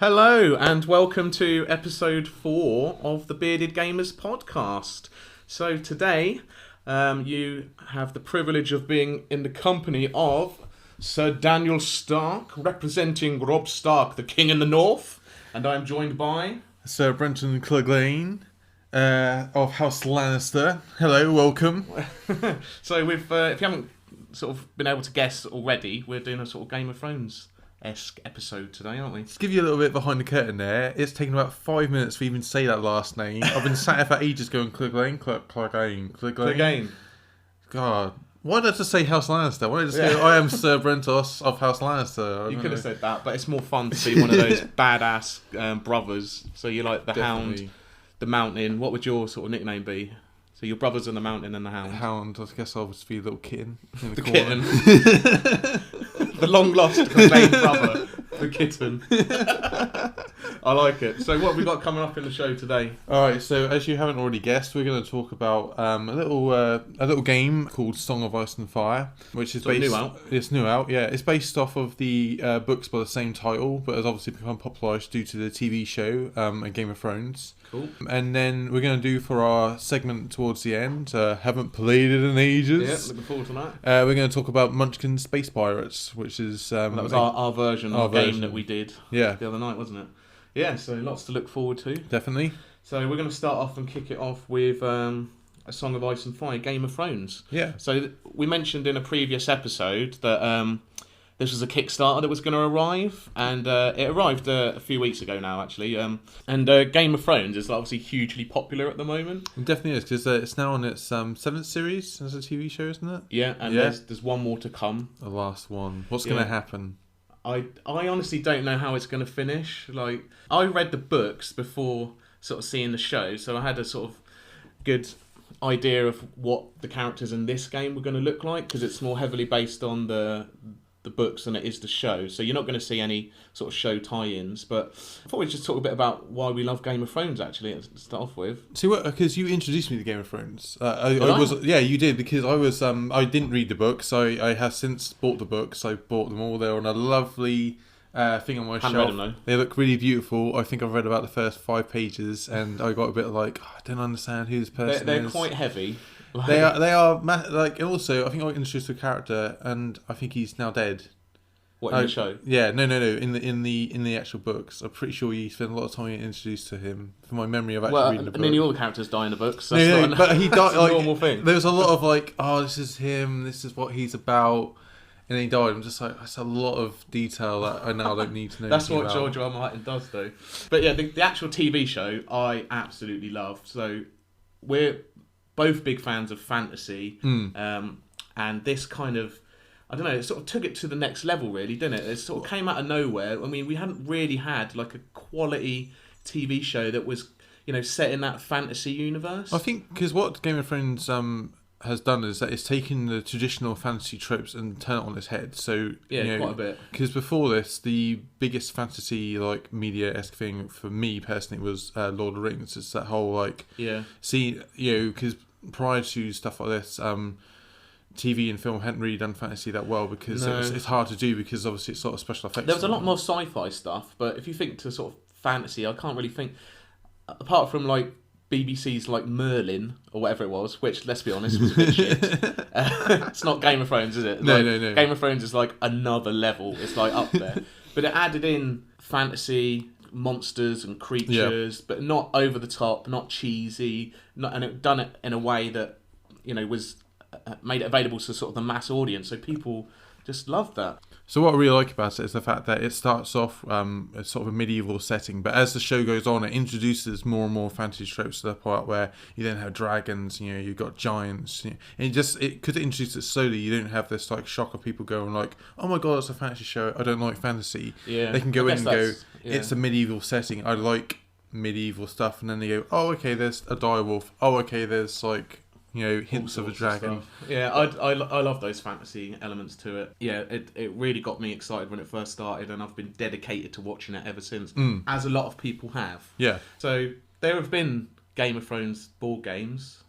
Hello and welcome to episode 4 of the Bearded Gamers podcast. So today you have the privilege of being in the company of Sir Daniel Stark, representing Robb Stark, the King in the North, and I'm joined by Sir Brent and Dan of House Lannister. Hello, welcome. So if you haven't sort of been able to guess already, we're doing a sort of Game of Thrones-esque episode today, aren't we? To give you a little bit behind the curtain there, it's taken about 5 minutes to even say that last name. I've been sat here for ages going Clegane. God, why did I just say House Lannister? Why did I just go, I am Sir Brentos of House Lannister? You could have said that, but it's more fun to be one of those badass brothers. So you're like the Definitely. Hound, the Mountain. What would your sort of nickname be? So your brothers are the Mountain and the Hound. Hound, I guess I'll just be a little kitten in the Kitten. corner. The long lost proclaimed brother, the kitten. I like it. So what have we got coming up in the show today? Alright, so as you haven't already guessed, we're going to talk about a little game called Song of Ice and Fire, which is So based. new out? It's new out, yeah. It's based off of the books by the same title, but has obviously become popularised due to the TV show and Game of Thrones. Cool. And then we're going to do for our segment towards the end. Haven't played it in ages. Yeah, looking forward to that. We're going to talk about Munchkin Space Pirates, which is That was our version of the game that we did yeah, the other night, wasn't it? Yeah, so lots to look forward to. definitely. So we're going to start off and kick it off with A Song of Ice and Fire, Game of Thrones. Yeah. So we mentioned in a previous episode that this was a Kickstarter that was going to arrive, and it arrived a few weeks ago now, actually. And Game of Thrones is obviously hugely popular at the moment. It definitely is, because it's now on its 7th series as a TV show, isn't it? Yeah, and Yeah. there's one more to come. The last one. What's going to happen? I honestly don't know how it's going to finish. Like, I read the books before sort of seeing the show, so I had a sort of good idea of what the characters in this game were going to look like, because it's more heavily based on the books than it is the show. So you're not going to see any sort of show tie-ins. But I thought we'd just talk a bit about why we love Game of Thrones, actually, to start off with. See what? Because you introduced me to Game of Thrones. Did Yeah, you did, because I was I didn't read the books. I have since bought the books. I bought them all. They're on a lovely thing on my Haven't shelf. read them, though. They look really beautiful. I think I've read about the first 5 pages, and I got a bit like, I don't understand who this person They're is. quite heavy. Like, They are like, and also I think I introduced a character, and I think he's now dead. What, in the show? Yeah, no. In the actual books, I'm pretty sure you spend a lot of time getting introduced to him. From my memory of actually reading the book. Nearly all the characters die in the books. So No, that's but he died. that's a Like, normal thing. There was a lot of like, oh, this is him. This is what he's about. And then he died. I'm just like, that's a lot of detail that I now don't need to know. That's what about. George R. R. Martin does, though. But yeah, the actual TV show I absolutely love. So we're both big fans of fantasy, and this kind of, I don't know, it sort of took it to the next level, really, didn't it? It sort of came out of nowhere. I mean, we hadn't really had like a quality TV show that was, set in that fantasy universe. I think because what Game of Thrones has done is that it's taken the traditional fantasy tropes and turned it on its head. So Yeah, quite a bit. Because before this, the biggest fantasy like media-esque thing for me personally was Lord of the Rings. It's that whole like because prior to stuff like this, TV and film hadn't really done fantasy that well, because it's hard to do, because obviously it's sort of special effects. There was a lot more sci-fi stuff, but if you think to sort of fantasy, I can't really think, apart from like BBC's like Merlin or whatever it was, which, let's be honest, was a bit shit. It's not Game of Thrones, is it? No. Game of Thrones is like another level. It's like up there. But it added in fantasy, monsters and creatures, but not over the top, not cheesy, and it done it in a way that was made it available to sort of the mass audience. So people just loved that. So what I really like about it is the fact that it starts off as sort of a medieval setting, but as the show goes on, it introduces more and more fantasy tropes to the part where you then have dragons, you've got giants. And because it introduces it slowly, you don't have this like shock of people going like, oh my god, it's a fantasy show, I don't like fantasy. Yeah, they can go in and go, yeah. It's a medieval setting, I like medieval stuff, and then they go, oh okay, there's a direwolf, oh okay, there's like hints of a dragon. Yeah, I love those fantasy elements to it. Yeah, it really got me excited when it first started, and I've been dedicated to watching it ever since, as a lot of people have. Yeah. So there have been Game of Thrones board games.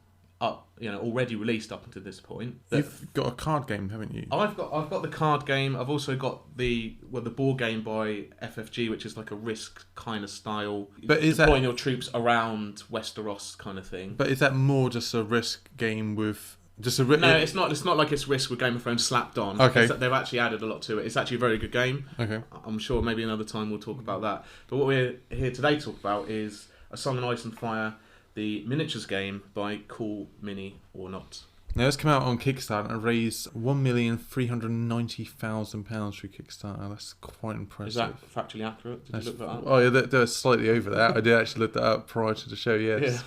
up, already released up until this point. You've got a card game, haven't you? I've got the card game. I've also got the board game by FFG, which is like a Risk kind of style. But is deploying your troops around Westeros kind of thing? But is that more just a Risk game with just a? No, it's not. It's not like it's Risk with Game of Thrones slapped on. Okay. They've actually added a lot to it. It's actually a very good game. Okay. I'm sure maybe another time we'll talk about that. But what we're here today to talk about is A Song in Ice and Fire, the miniatures game by Cool Mini or Not. Now, it's come out on Kickstarter and raised £1,390,000 through Kickstarter. That's quite impressive. Is that factually accurate? Did you look that up? Oh, yeah, they're slightly over that. I did actually look that up prior to the show, yes.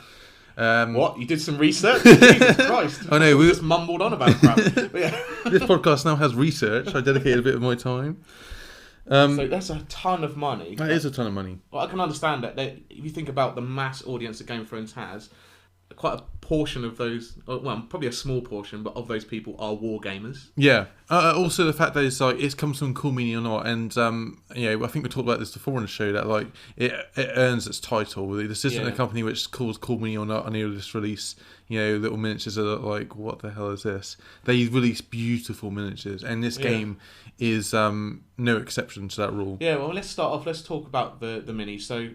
Yeah. What? You did some research? Jesus Christ. I know. We just mumbled on about crap. But yeah. This podcast now has research. I dedicated a bit of my time. So that's a ton of money. That is a ton of money. Well, I can understand that if you think about the mass audience that Game of Thrones has, quite a portion of those, well, probably a small portion, but of those people are war gamers. Yeah. Also, the fact that it comes from Cool Mini or Not, and I think we talked about this before in the show that it earns its title. This isn't a company which is called Cool Mini or Not and they'll just release little miniatures that are like, what the hell is this? They release beautiful miniatures, and this game is no exception to that rule. Yeah. Well, let's start off. Let's talk about the mini. So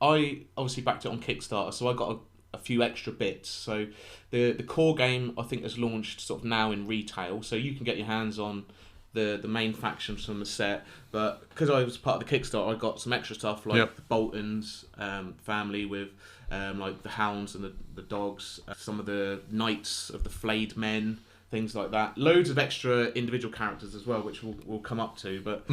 I obviously backed it on Kickstarter, so I got a few extra bits. So the core game I think has launched sort of now in retail, so you can get your hands on the main factions from the set. But because I was part of the Kickstarter, I got some extra stuff like the Boltons family with like the hounds and the dogs, some of the knights of the flayed men, things like that. Loads of extra individual characters as well, which we'll come up to. But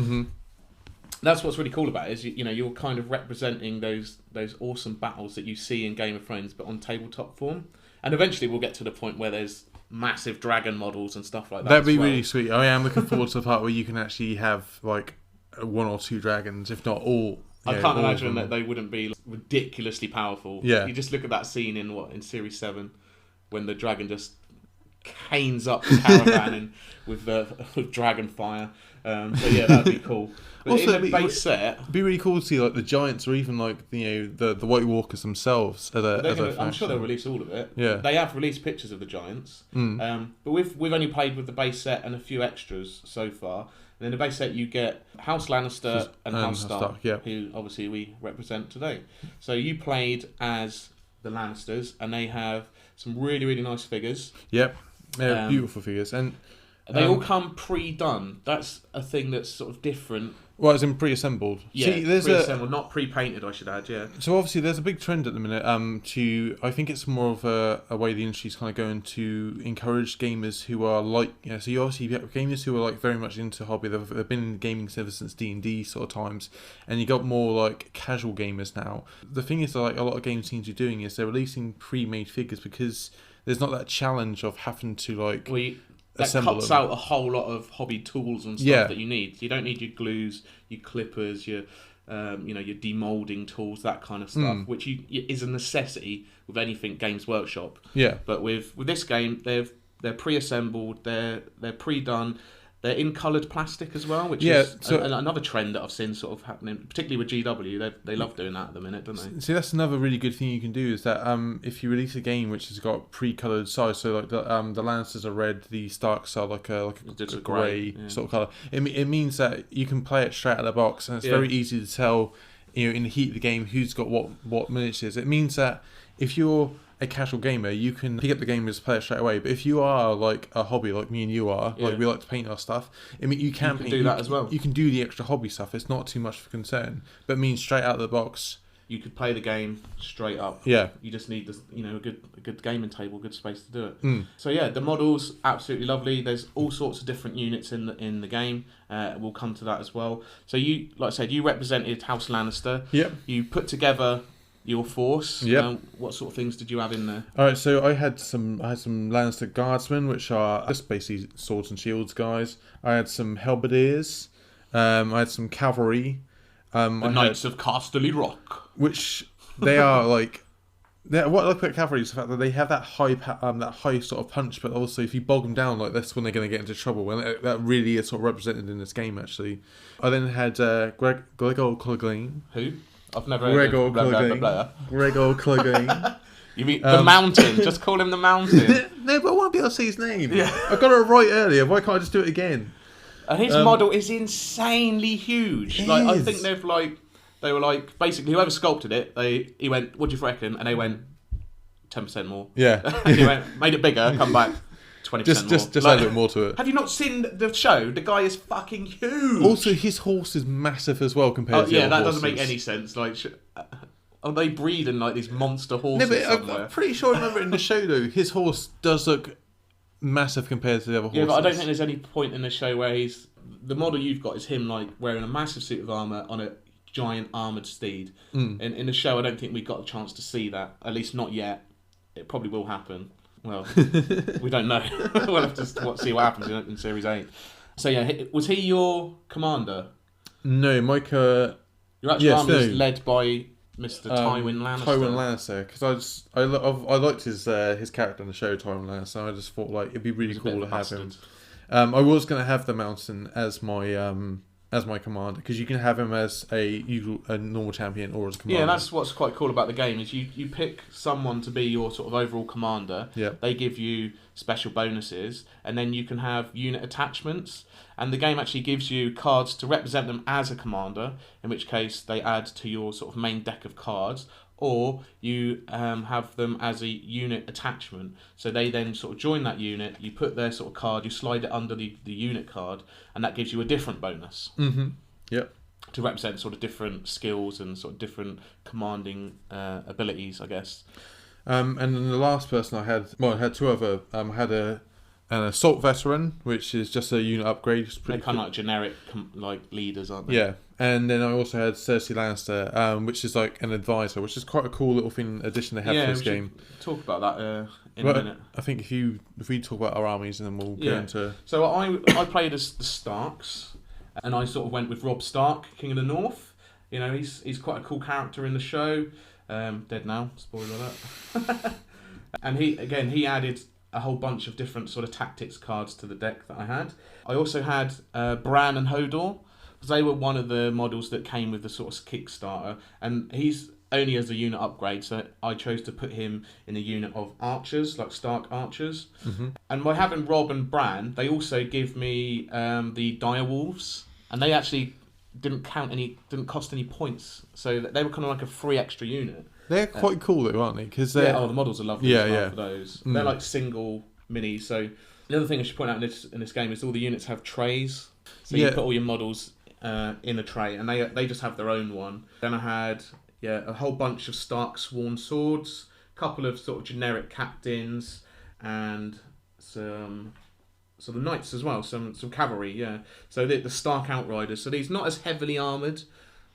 that's what's really cool about it, is you're kind of representing those awesome battles that you see in Game of Thrones, but on tabletop form. And eventually we'll get to the point where there's massive dragon models and stuff like that. That'd be really sweet. I am looking forward to the part where you can actually have like one or two dragons, if not all. I can't imagine that they wouldn't be ridiculously powerful. Yeah. You just look at that scene in Series 7 when the dragon just canes up the caravan with dragon fire. So yeah, that'd be cool. But also, in the base set, it'd be really cool to see like the giants or even like the White Walkers themselves. I'm sure they'll release all of it. Yeah, they have released pictures of the giants. But we've only played with the base set and a few extras so far. And in the base set, you get House Lannister and House Stark, who obviously we represent today. So you played as the Lannisters, and they have some really, really nice figures. Yep, they're beautiful figures, and they all come pre-done. That's a thing that's sort of different. Well, it's in pre-assembled. Yeah, see, there's pre-assembled, not pre-painted, I should add, yeah. So obviously there's a big trend at the minute I think it's more of a way the industry's kind of going to encourage gamers who are like, so you obviously have gamers who are like very much into hobby. They've been in gaming ever since D&D sort of times, and you got more like casual gamers now. The thing is that like a lot of game teams are doing is they're releasing pre-made figures because there's not that challenge of having to like... That cuts out a whole lot of hobby tools and stuff that you need. You don't need your glues, your clippers, your your demolding tools, that kind of stuff, which is a necessity with anything Games Workshop. Yeah. But with this game, they're pre-assembled, they're pre-done. They're in coloured plastic as well, which is another trend that I've seen sort of happening, particularly with GW. They love doing that at the minute, don't they? See, that's another really good thing you can do is that if you release a game which has got pre-coloured size, so like the Lannisters are red, the Starks are like a grey sort of colour. It means that you can play it straight out of the box, and it's very easy to tell, in the heat of the game who's got what miniatures. It means that if you're a casual gamer, you can pick up the game and just play it straight away. But if you are like a hobby, like me and you are, like we like to paint our stuff, I mean, you can do that as well. You can do the extra hobby stuff. It's not too much of a concern, but it means straight out of the box. You could play the game straight up. Yeah. You just need this, a good gaming table, good space to do it. So yeah, the model's absolutely lovely. There's all sorts of different units in the game. We'll come to that as well. So you, like I said, you represented House Lannister. Yep. You put together your force. Yep. What sort of things did you have in there? All right, so I had some Lannister guardsmen, which are just basically swords and shields guys. I had some halberdiers. I had some cavalry. The Knights of Casterly Rock, which they are like. What I like about cavalry is the fact that they have that high sort of punch, but also if you bog them down, like that's when they're going to get into trouble. And that really is sort of represented in this game. Actually, I then had Gregor Clegane. Who? I've never heard of Gregor Clegane. Yeah, You mean the Mountain? Just call him the Mountain. No, but I want to be able to say his name. Yeah. I got it right earlier. Why can't I just do it again? And his model is insanely huge. Like I think they were like basically whoever sculpted it. He went, "What do you reckon?" And they went 10% more. Yeah. And he went, made it bigger. Come back. 20% more. Just add a bit more to it. Have you not seen the show? The guy is fucking huge. Also, his horse is massive as well compared to the other that horses. doesn't make any sense. Like, are they breeding like these monster horses No, but somewhere? I'm pretty sure I remember in the show though, his horse does look massive compared to the other horses. Yeah, but I don't think there's any point in the show where the model you've got is him like wearing a massive suit of armour on a giant armoured steed. In the show, I don't think we got a chance to see that. At least not yet. It probably will happen. Well, we don't know. We'll have to see what happens in Series 8. So yeah, was he your commander? No, Micah... Your actual army is led by Mr. Tywin Lannister. Tywin Lannister, because I liked his character in the show, Tywin Lannister. I just thought like it'd be really cool to have him. I was going to have the Mountain as my commander, because you can have him as a normal champion or as a commander. Yeah, that's what's quite cool about the game is you pick someone to be your sort of overall commander. Yeah. They give you special bonuses, and then you can have unit attachments. And the game actually gives you cards to represent them as a commander, in which case they add to your sort of main deck of cards, or you have them as a unit attachment. So they then sort of join that unit, you put their sort of card, you slide it under the unit card, and that gives you a different bonus. Mm-hmm. Yep. To represent sort of different skills and sort of different commanding abilities, I guess. And then the last person I had two other. I had an assault veteran, which is just a unit upgrade. They're kind of like generic like leaders, aren't they? Yeah. And then I also had Cersei Lannister, which is like an advisor, which is quite a cool little addition they have to this game. Talk about that in a minute. I think if we talk about our armies, and then we'll go into. So I played as the Starks, and I sort of went with Robb Stark, King of the North. You know, he's quite a cool character in the show. Dead now, spoiler alert. And he added a whole bunch of different sort of tactics cards to the deck that I had. I also had Bran and Hodor, because they were one of the models that came with the sort of Kickstarter, and he's only as a unit upgrade, so I chose to put him in a unit of archers, like Stark archers. Mm-hmm. And by having Robb and Bran, they also give me the direwolves, and they actually didn't cost any points, so they were kind of like a free extra unit. They're quite cool though, aren't they? Because the models are lovely for those. They're like single minis. So the other thing I should point out in this game is all the units have trays. So you put all your models in a tray, and they just have their own one. Then I had a whole bunch of Stark Sworn Swords, a couple of sort of generic captains, and some sort of knights as well, some cavalry. Yeah. So the Stark Outriders. So these not as heavily armoured.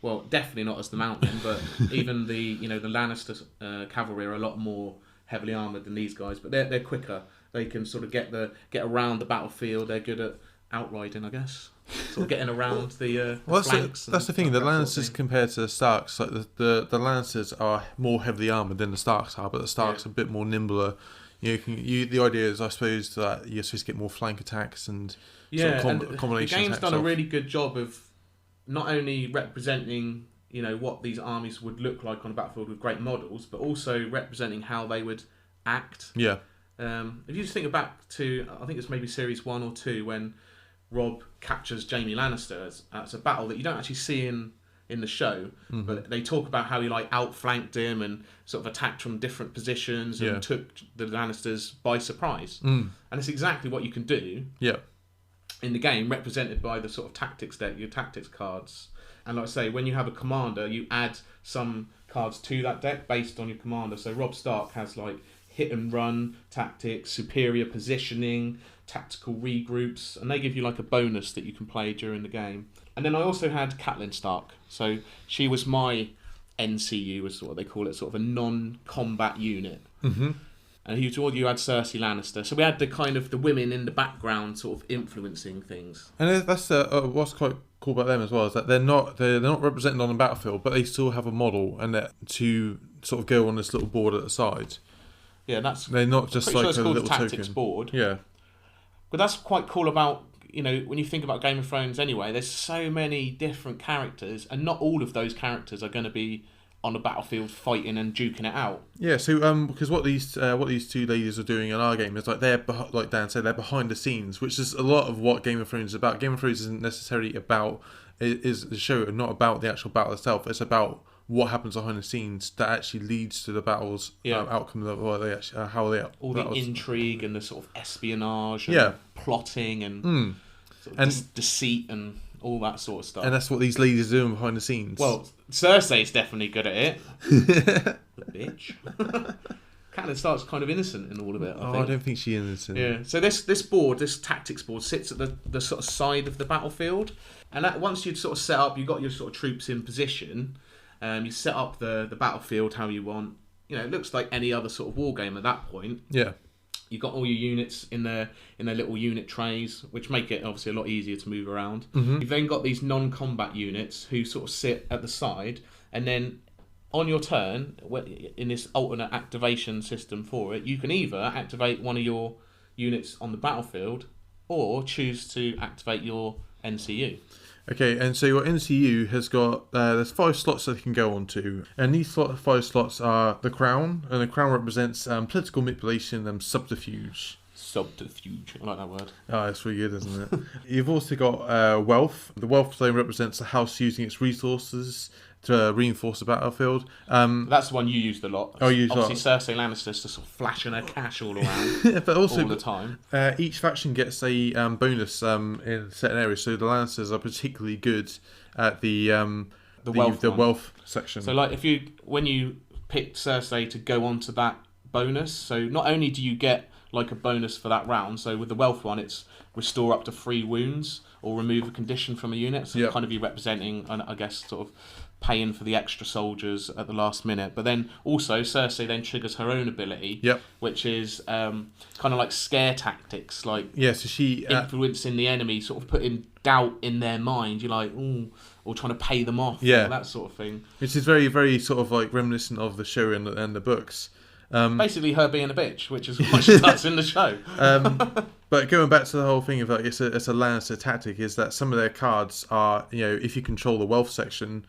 Well, definitely not as the Mountain, but even the Lannister cavalry are a lot more heavily armoured than these guys. But they're quicker. They can sort of get around the battlefield. They're good at outriding, I guess. Sort of getting around the flanks. That's the thing. The Lannisters compared to the Starks, like the Lannisters are more heavily armoured than the Starks are, but the Starks are a bit more nimbler. The idea is, I suppose, that you're supposed to get more flank attacks and combination. The game's done a really good job of not only representing, what these armies would look like on a battlefield with great models, but also representing how they would act. Yeah. If you just think back to, I think it's maybe Series 1 or 2, when Robb captures Jaime Lannister as a battle that you don't actually see in the show, but they talk about how he outflanked him and sort of attacked from different positions and took the Lannisters by surprise. And it's exactly what you can do. Yeah. In the game, represented by the sort of tactics deck, your tactics cards. And like I say, when you have a commander, you add some cards to that deck based on your commander. So Robb Stark has hit and run tactics, superior positioning, tactical regroups, and they give you a bonus that you can play during the game. And then I also had Catelyn Stark. So she was my NCU, is what they call it, sort of a non-combat unit. Mm-hmm. And you had Cersei Lannister. So we had the kind of the women in the background sort of influencing things. And that's what's quite cool about them as well, is that they're not represented on the battlefield, but they still have a model and to sort of go on this little board at the side. Yeah, they're not just like it's a called little tactics token board. Yeah. But that's quite cool about, when you think about Game of Thrones anyway, there's so many different characters, and not all of those characters are going to be on a battlefield fighting and duking it out. Yeah, so because what these two ladies are doing in our game is like like Dan said, they're behind the scenes, which is a lot of what Game of Thrones is about. Game of Thrones isn't necessarily about is the show, not about the actual battle itself. It's about what happens behind the scenes that actually leads to the battle's outcome of what they actually, how they all the intrigue and the sort of espionage and plotting and sort of deceit and all that sort of stuff. And that's what these ladies are doing behind the scenes. Well, Cersei's definitely good at it. The bitch. Catelyn starts kind of innocent in all of it, I think. I don't think she's innocent. Yeah. So this board, this tactics board, sits at the sort of side of the battlefield. And once you'd sort of set up, you've got your sort of troops in position. You set up the battlefield how you want. You know, it looks like any other sort of war game at that point. Yeah. You've got all your units in their little unit trays, which make it obviously a lot easier to move around. Mm-hmm. You've then got these non-combat units who sort of sit at the side, and then on your turn, in this alternate activation system for it, you can either activate one of your units on the battlefield or choose to activate your NCU. Okay, and so your NCU has got, there's 5 slots that it can go on to, and these 5 slots are the Crown, and the Crown represents political manipulation and subterfuge. Subterfuge, I like that word. Oh, it's really good, isn't it? You've also got Wealth. The Wealth zone represents the house using its resources to reinforce the battlefield. That's the one you used a lot. Oh, you obviously Cersei Lannister's just sort of flashing her cash all around, but also all the time. Each faction gets a bonus in certain areas. So the Lannisters are particularly good at the wealth section. So like when you pick Cersei to go onto that bonus, so not only do you get like a bonus for that round, so with the wealth one it's restore up to 3 wounds or remove a condition from a unit, so kind of you representing, I guess, sort of paying for the extra soldiers at the last minute. But then also Cersei then triggers her own ability, which is kind of like scare tactics, like so she influencing the enemy, sort of putting doubt in their mind. You're like, ooh, or trying to pay them off, that sort of thing. Which is very, very sort of like reminiscent of the show and the books. Basically her being a bitch, which is what she does in the show. But going back to the whole thing of like it's a Lannister tactic, is that some of their cards are, if you control the wealth section,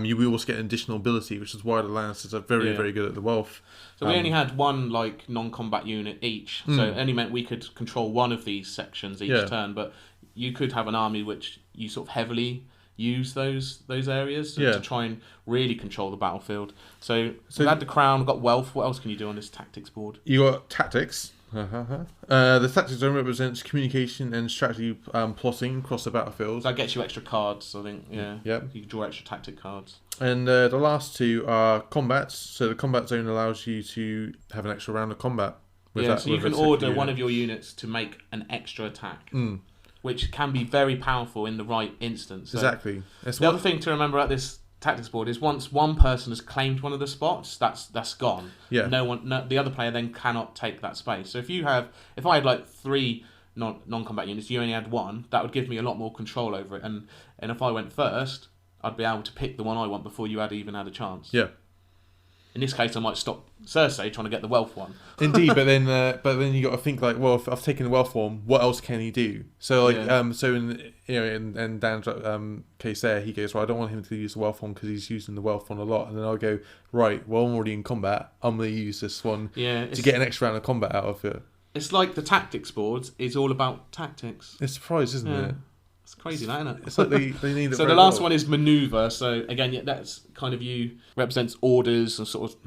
you will also get an additional ability, which is why the Lannisters are very, very good at the wealth. So we only had one like non-combat unit each, so it only meant we could control one of these sections each turn. But you could have an army which you sort of heavily use those areas to try and really control the battlefield. So we had the Crown, we've got wealth. What else can you do on this tactics board? You got tactics. The tactics zone represents communication and strategy plotting across the battlefield. That gets you extra cards, I think. Yeah. Yep. You can draw extra tactic cards. And the last 2 are combats. So the combat zone allows you to have an extra round of combat. So you can order one of your units to make an extra attack. Which can be very powerful in the right instance. So exactly. The other thing to remember at this tactics board is once one person has claimed one of the spots, that's gone. Yeah. The other player then cannot take that space. So if I had like 3 non-combat units, you only had 1, that would give me a lot more control over it. And if I went first, I'd be able to pick the one I want before you even had a chance. Yeah. In this case, I might stop Cersei trying to get the wealth one. Indeed, but then you got to think like, well, if I've taken the wealth one, what else can he do? So like, so in Dan's case there, he goes, well, I don't want him to use the wealth one because he's using the wealth one a lot, and then I'll go, right, well, I'm already in combat, I'm going to use this one to get an extra round of combat out of it. It's like the tactics boards is all about tactics. It's a surprise, isn't it? It's crazy, that, isn't it? It's like they need it. So the last one is maneuver. So again, that's kind of you represents orders and sort of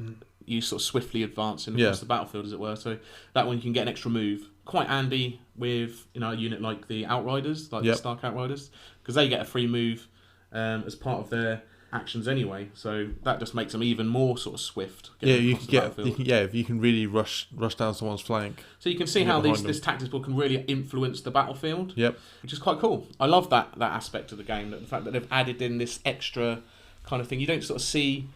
you sort of swiftly advancing across the battlefield, as it were. So that one you can get an extra move. Quite handy with a unit like the Outriders, like the Stark Outriders, because they get a free move as part of their actions anyway. So that just makes them even more sort of swift. You can really rush down someone's flank. So you can see how this tactics board can really influence the battlefield. Yep. Which is quite cool. I love that aspect of the game. The fact that they've added in this extra kind of thing. You don't sort of see.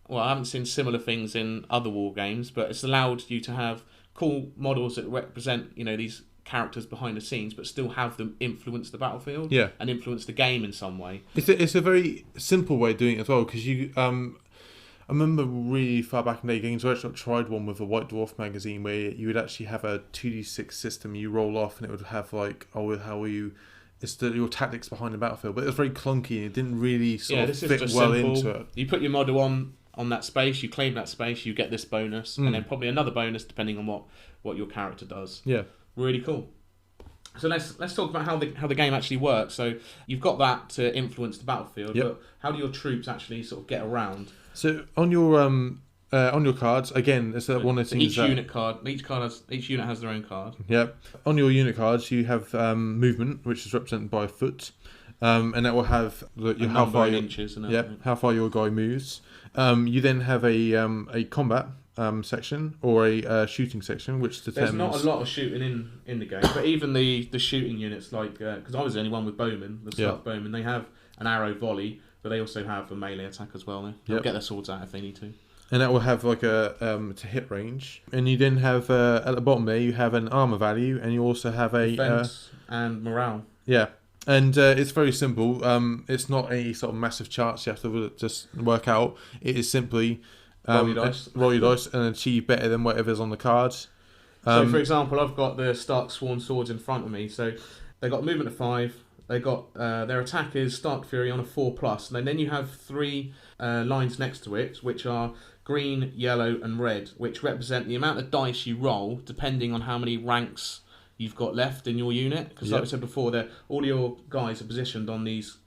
Well, I haven't seen similar things in other war games, but it's allowed you to have cool models that represent these characters behind the scenes, but still have them influence the battlefield and influence the game in some way. It's a very simple way of doing it as well, because you I remember really far back in the day, Games Workshop tried one with a White Dwarf magazine where you would actually have a 2d6 system you roll off, and it would have like, how will you it's your tactics behind the battlefield. But it was very clunky. It didn't really sort of this is fit just well simple. into it. You put your model on that space, you claim that space, you get this bonus, and then probably another bonus depending on what your character does. Yeah. Really cool. So let's talk about how the game actually works. So you've got that to influence the battlefield, but how do your troops actually sort of get around? So on your cards, again, it's one of the things each unit has their own card. Yep. On your unit cards, you have movement, which is represented by a foot, and that will have how far inches. How far your guy moves. You then have a combat section or a shooting section, which determines. There's not a lot of shooting in the game, but even the shooting units, like because I was the only one with bowmen, the Stark bowmen, they have an arrow volley, but they also have a melee attack as well. They'll get their swords out if they need to. And that will have like a to hit range, and you then have at the bottom there you have an armor value, and you also have a defense and morale. Yeah, and it's very simple. It's not any sort of massive charts you have to just work out. It is simply roll your dice and achieve better than whatever's on the cards. So, for example, I've got the Stark Sworn Swords in front of me. So they got movement of 5. They got their attack is Stark Fury on a 4+, and then you have 3 lines next to it, which are green, yellow, and red, which represent the amount of dice you roll depending on how many ranks you've got left in your unit. Because, like I said before, all your guys are positioned on these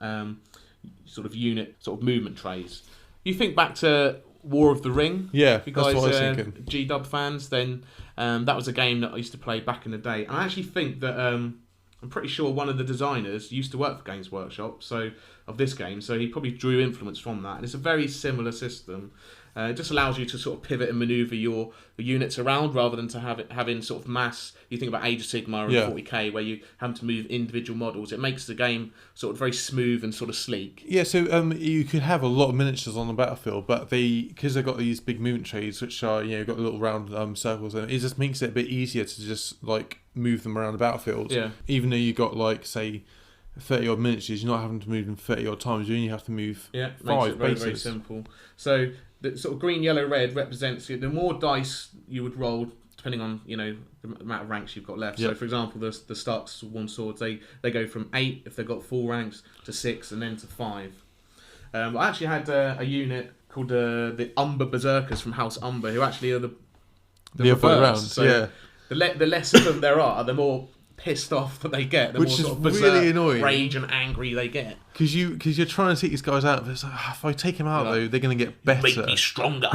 sort of movement trays. You think back to War of the Ring. Yeah, if you guys that's what I was thinking. G-Dub fans, then that was a game that I used to play back in the day. And I actually think that I'm pretty sure one of the designers used to work for Games Workshop of this game, so he probably drew influence from that. And it's a very similar system. It just allows you to sort of pivot and manoeuvre your units around rather than to having sort of mass. You think about Age of Sigmar and 40k where you have to move individual models. It makes the game sort of very smooth and sort of sleek. Yeah, so you could have a lot of miniatures on the battlefield, but because they've got these big movement trays, which are got little round circles, and it just makes it a bit easier to just like move them around the battlefield. Yeah. Even though you got like say 30 odd miniatures, you're not having to move them 30 odd times. You only have to move 5 makes it very, bases. very simple. So the sort of green, yellow, red represents the more dice you would roll depending on the amount of ranks you've got left. So for example, the Stark Sworn Swords they go from 8 if they've got 4 ranks to 6 and then to 5. I actually had a unit called the Umber Berserkers from House Umber, who actually are the reverse. So the less of them there are, the more pissed off that they get, the which more is sort of berserk, really annoying, rage and angry they get. Because you're trying to take these guys out, but it's like, if I take them out though, they're going to get better. Make me stronger.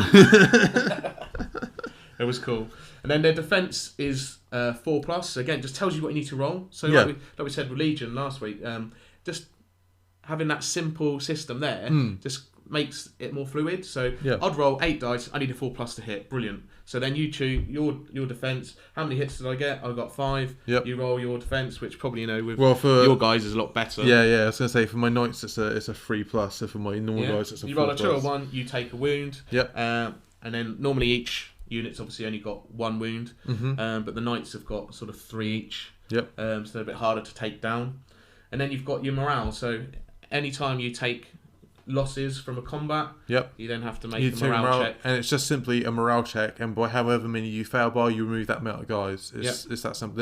It was cool. And then their defense is 4+. So again, just tells you what you need to roll. So like we said with Legion last week, just having that simple system there just makes it more fluid. So I'd roll 8 dice. I need a 4+ to hit. Brilliant. So then you choose your defense. How many hits did I get? I got 5. Yep. You roll your defense, which probably for your guys is a lot better. Yeah. I was gonna say for my knights it's a 3+. So for my normal guys it's a 4+. You roll a 2 or 1. You take a wound. Yep. And then normally each unit's obviously only got 1 wound. But the knights have got sort of 3 each. Yep. So they're a bit harder to take down. And then you've got your morale. So anytime you take losses from a combat, you then have to make a morale check, and it's just simply a morale check, and by however many you fail by, you remove that amount of guys. It's that simple.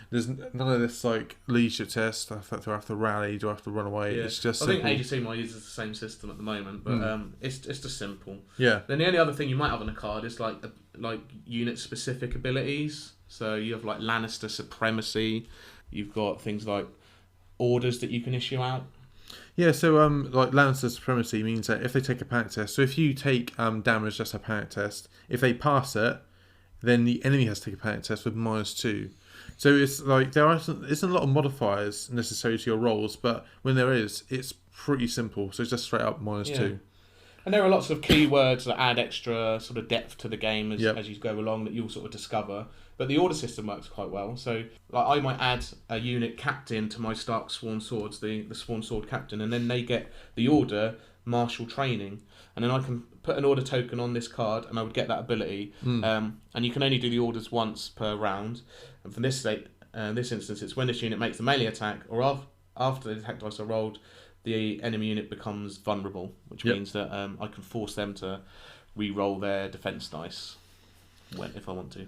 There's none of this like leadership test. Do I have to rally? Do I have to run away? It's just simple. I think Age of Sigmar uses the same system at the moment, but it's just simple. Yeah. Then the only other thing you might have on a card is like unit specific abilities. So you have like Lannister supremacy. You've got things like orders that you can issue out. Yeah, so like Lannister supremacy means that if they take a panic test, so if you take damage, just a panic test, if they pass it, then the enemy has to take a panic test with -2. So it's like there isn't a lot of modifiers necessary to your rolls, but when there is, it's pretty simple. So it's just straight up -2. And there are lots of keywords that add extra sort of depth to the game as you go along that you'll sort of discover. But the order system works quite well. So like I might add a unit captain to my Stark Sworn Swords, the Sworn Sword captain, and then they get the order martial training. And then I can put an order token on this card and I would get that ability. And you can only do the orders once per round. And for this instance, it's when this unit makes the melee attack or after the attack dice are rolled, the enemy unit becomes vulnerable, which means that I can force them to re-roll their defense dice if I want to.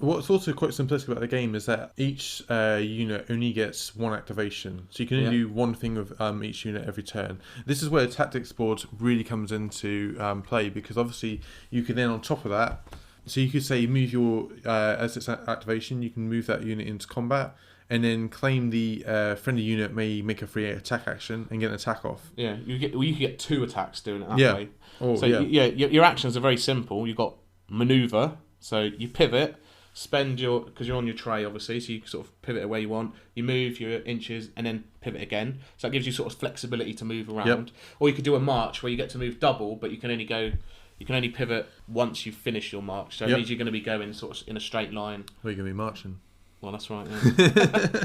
What's also quite simplistic about the game is that each unit only gets one activation, so you can only do one thing with each unit every turn. This is where the tactics board really comes into play, because obviously you can then on top of that, so you could say move your as its activation, you can move that unit into combat, and then claim the friendly unit may make a free attack action and get an attack off. Yeah, you can get 2 attacks doing it that way. Oh, so your actions are very simple. You've got maneuver, so you pivot. Spend because you're on your tray, obviously, so you can sort of pivot it where you want. You move your inches and then pivot again. So that gives you sort of flexibility to move around. Yep. Or you could do a march where you get to move double, but you can only pivot once you've finished your march. So it means you're going to be going sort of in a straight line. Well, you're going to be marching. Well, that's right. Yeah.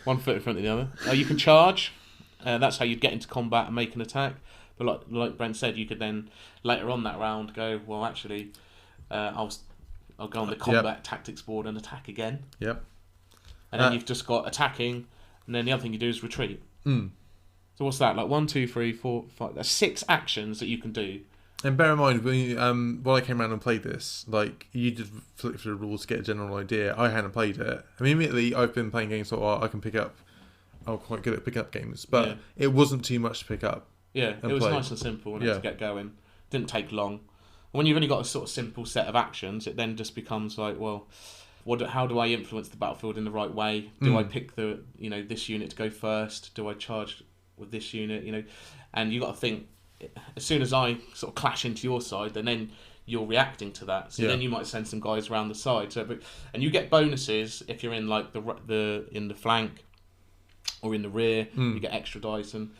One foot in front of the other. You can charge. That's how you'd get into combat and make an attack. But like Brent said, you could then later on that round go, well, actually, I'll go on the combat tactics board and attack again. Yep. And then you've just got attacking, and then the other thing you do is retreat. Mm. So what's that? Like 1, 2, 3, 4, 5. There's 6 actions that you can do. And bear in mind, when I came around and played this, like, you just flick through the rules to get a general idea. I hadn't played it. I mean, immediately I've been playing games so I can pick up. I'm quite good at picking up games, but it wasn't too much to pick up. Yeah, it was nice and simple to get going. Didn't take long. When you've only got a sort of simple set of actions, it then just becomes like, well, how do I influence the battlefield in the right way? Do I pick this unit to go first? Do I charge with this unit? And you got to think, as soon as I sort of clash into your side, then you're reacting to that. So then you might send some guys around the side. And you get bonuses if you're in like in the flank or in the rear. You get extra dice, and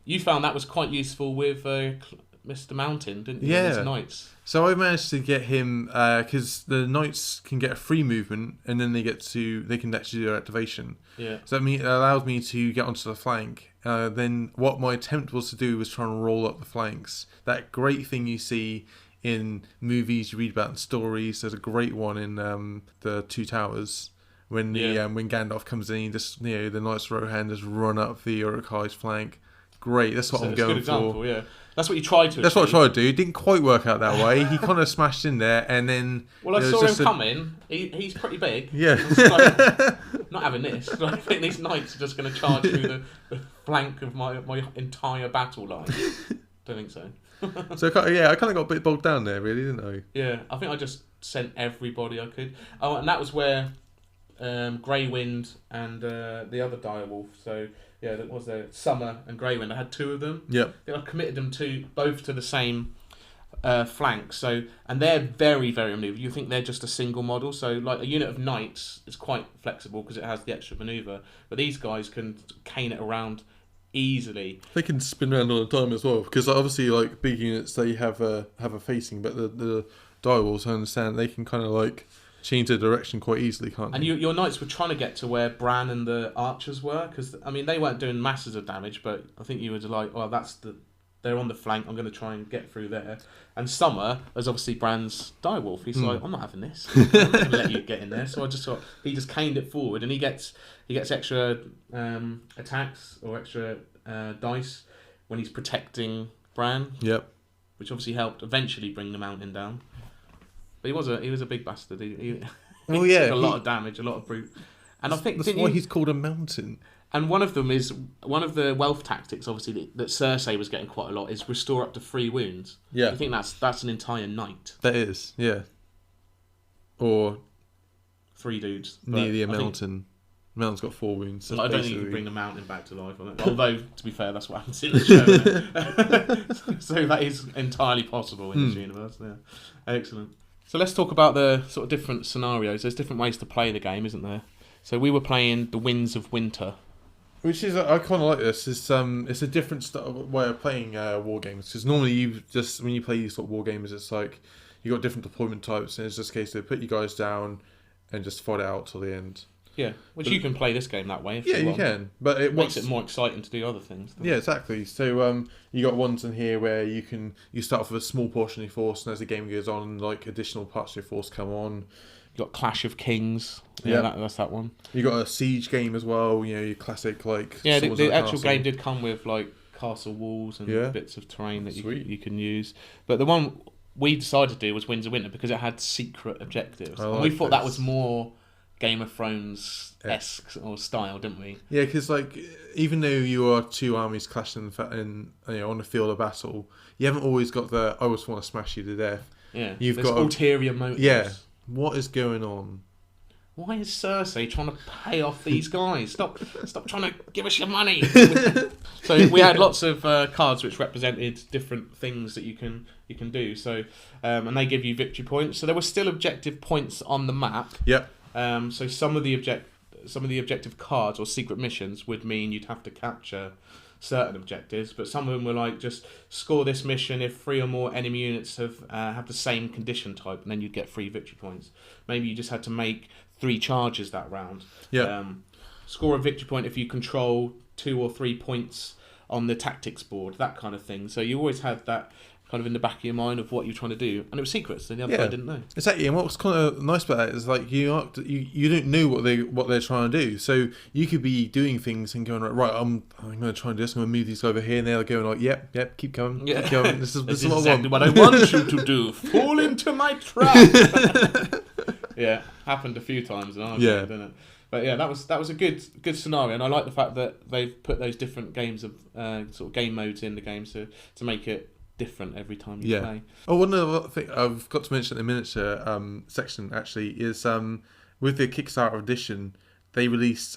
you found that was quite useful with Mr. Mountain, didn't you? His knights. So I managed to get him because the knights can get a free movement, and then they can actually do their activation. Yeah. So it allows me to get onto the flank. Then what my attempt was to do was try and roll up the flanks. That great thing you see in movies you read about in stories. There's a great one in the Two Towers when when Gandalf comes in, just the Knights Rohan just run up the Uruk-hai's flank. Great, that's what I'm going a good example, for. Yeah. That's what you tried to That's what I tried to do. It didn't quite work out that way. He kind of smashed in there, and then... Well, I saw him coming. He's pretty big. Yeah. Like, not having this. I think these knights are just going to charge through the flank of my entire battle line. Don't think so. So, I kind of got a bit bogged down there, really, didn't I? Yeah, I think I just sent everybody I could. Oh, and that was where Grey Wind and the other direwolf, so... Yeah, that was Summer and Greywind. I had 2 of them. Yep. I committed them both to the same flank. So, and they're very, very maneuver. You think they're just a single model. So, like a unit of knights is quite flexible because it has the extra maneuver. But these guys can cane it around easily. They can spin around all the time as well, because obviously, like big units, they have a facing, but the direwolves, I understand, they can kind of like change their direction quite easily, can't they? And your knights were trying to get to where Bran and the archers were, because I mean they weren't doing masses of damage, but I think you were like, oh, they're on the flank. I'm going to try and get through there. And Summer is obviously Bran's direwolf. He's like, I'm not having this. I'm not going to let you get in there. So I just thought he just caned it forward, and he gets extra attacks or extra dice when he's protecting Bran. Yep. Which obviously helped eventually bring the mountain down. But he was a big bastard. He took a lot of damage, a lot of brute. And I think that's why he's called a mountain. And one of them is one of the wealth tactics, obviously that Cersei was getting quite a lot, is restore up to 3 wounds. Yeah, I think that's an entire knight. That is, yeah. Or 3 dudes nearly a mountain. Mountain's got 4 wounds. I don't think you can bring the mountain back to life. Although, to be fair, that's what happens in the show. So that is entirely possible in this universe. Yeah, excellent. So let's talk about the sort of different scenarios. There's different ways to play the game, isn't there? So we were playing the Winds of Winter. Which is, I kind of like this. It's a different way of playing war games. Because normally when you play these sort of war games, it's like you got different deployment types, and it's just a case of put you guys down and just fight it out till the end. Yeah, you can play this game that way. If you can, but it makes it more exciting to do other things. Yeah, exactly. So you got ones in here where you start off with a small portion of your force, and as the game goes on, like additional parts of your force come on. You got Clash of Kings. Yeah, that's that one. You got a siege game as well. Your classic like. Yeah, the actual game did come with like castle walls and bits of terrain that you can use. But the one we decided to do was Winds of Winter because it had secret objectives. And we like thought that this. was more Game of Thrones-esque or style, didn't we? Yeah, because like even though you are two armies clashing on the field of battle, you haven't always got the I just want to smash you to death. Yeah, You've there's got ulterior motives. Yeah, what is going on? Why is Cersei trying to pay off these guys? Stop trying to give us your money. So we had lots of cards which represented different things that you can do. So and they give you victory points. So there were still objective points on the map. Yep. So some of the objective cards or secret missions would mean you'd have to capture certain objectives, but some of them were like just score this mission if 3 or more enemy units have the same condition type, and then you'd get 3 victory points. Maybe you just had to make 3 charges that round. Yeah. Score a victory point if you control 2 or 3 points on the tactics board, that kind of thing. So you always had that kind of in the back of your mind of what you're trying to do, and it was secret, so the other guy didn't know. Exactly, and what's kind of nice about that is like you don't know what they're trying to do, so you could be doing things and going right. I'm going to try and do this. I'm going to move these guys over here, and they're going like, yep, keep going, keep going. This is exactly what I want you to do. Fall into my trap. Yeah, happened a few times, didn't it? But yeah, that was a good scenario, and I like the fact that they've put those different games of sort of game modes in the game to make it different every time you play. Oh, one other thing I've got to mention in the miniature section actually is with the Kickstarter edition, they released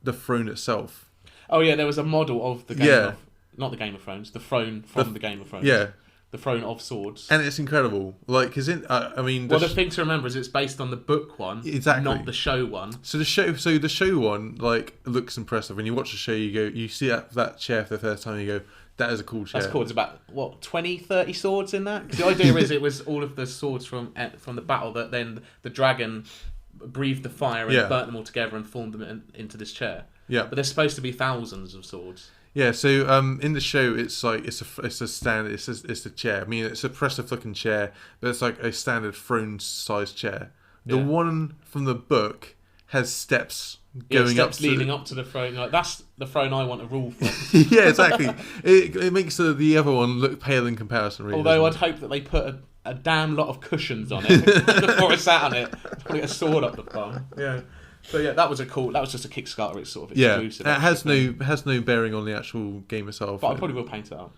the throne itself. Oh yeah, there was a model of the game not the Game of Thrones, the throne from the Game of Thrones. Yeah. The Throne of Swords. And it's incredible. Like, because the thing to remember is it's based on the book one, not the show one. So the show one like looks impressive. When you watch the show, you see that chair for the first time, you go, that is a cool chair. That's cool. It's about, 20, 30 swords in that? 'Cause the idea is it was all of the swords from the battle that then the dragon breathed the fire and burnt them all together and formed them into this chair. Yeah. But there's supposed to be thousands of swords. Yeah, so in the show, it's like it's a standard. It's a chair. I mean, it's a impressive looking chair, but it's like a standard throne-sized chair. The one from the book has steps going up, leading up to the throne. Like, that's the throne I want to rule from. Yeah, exactly. It makes the other one look pale in comparison. Really, although I'd hope that they put a damn lot of cushions on it before I sat on it. Put a sword up the bum. Yeah. So yeah, that was just a Kickstarter. It's sort of exclusive. Yeah, it has no bearing on the actual game itself. But I probably will paint it up.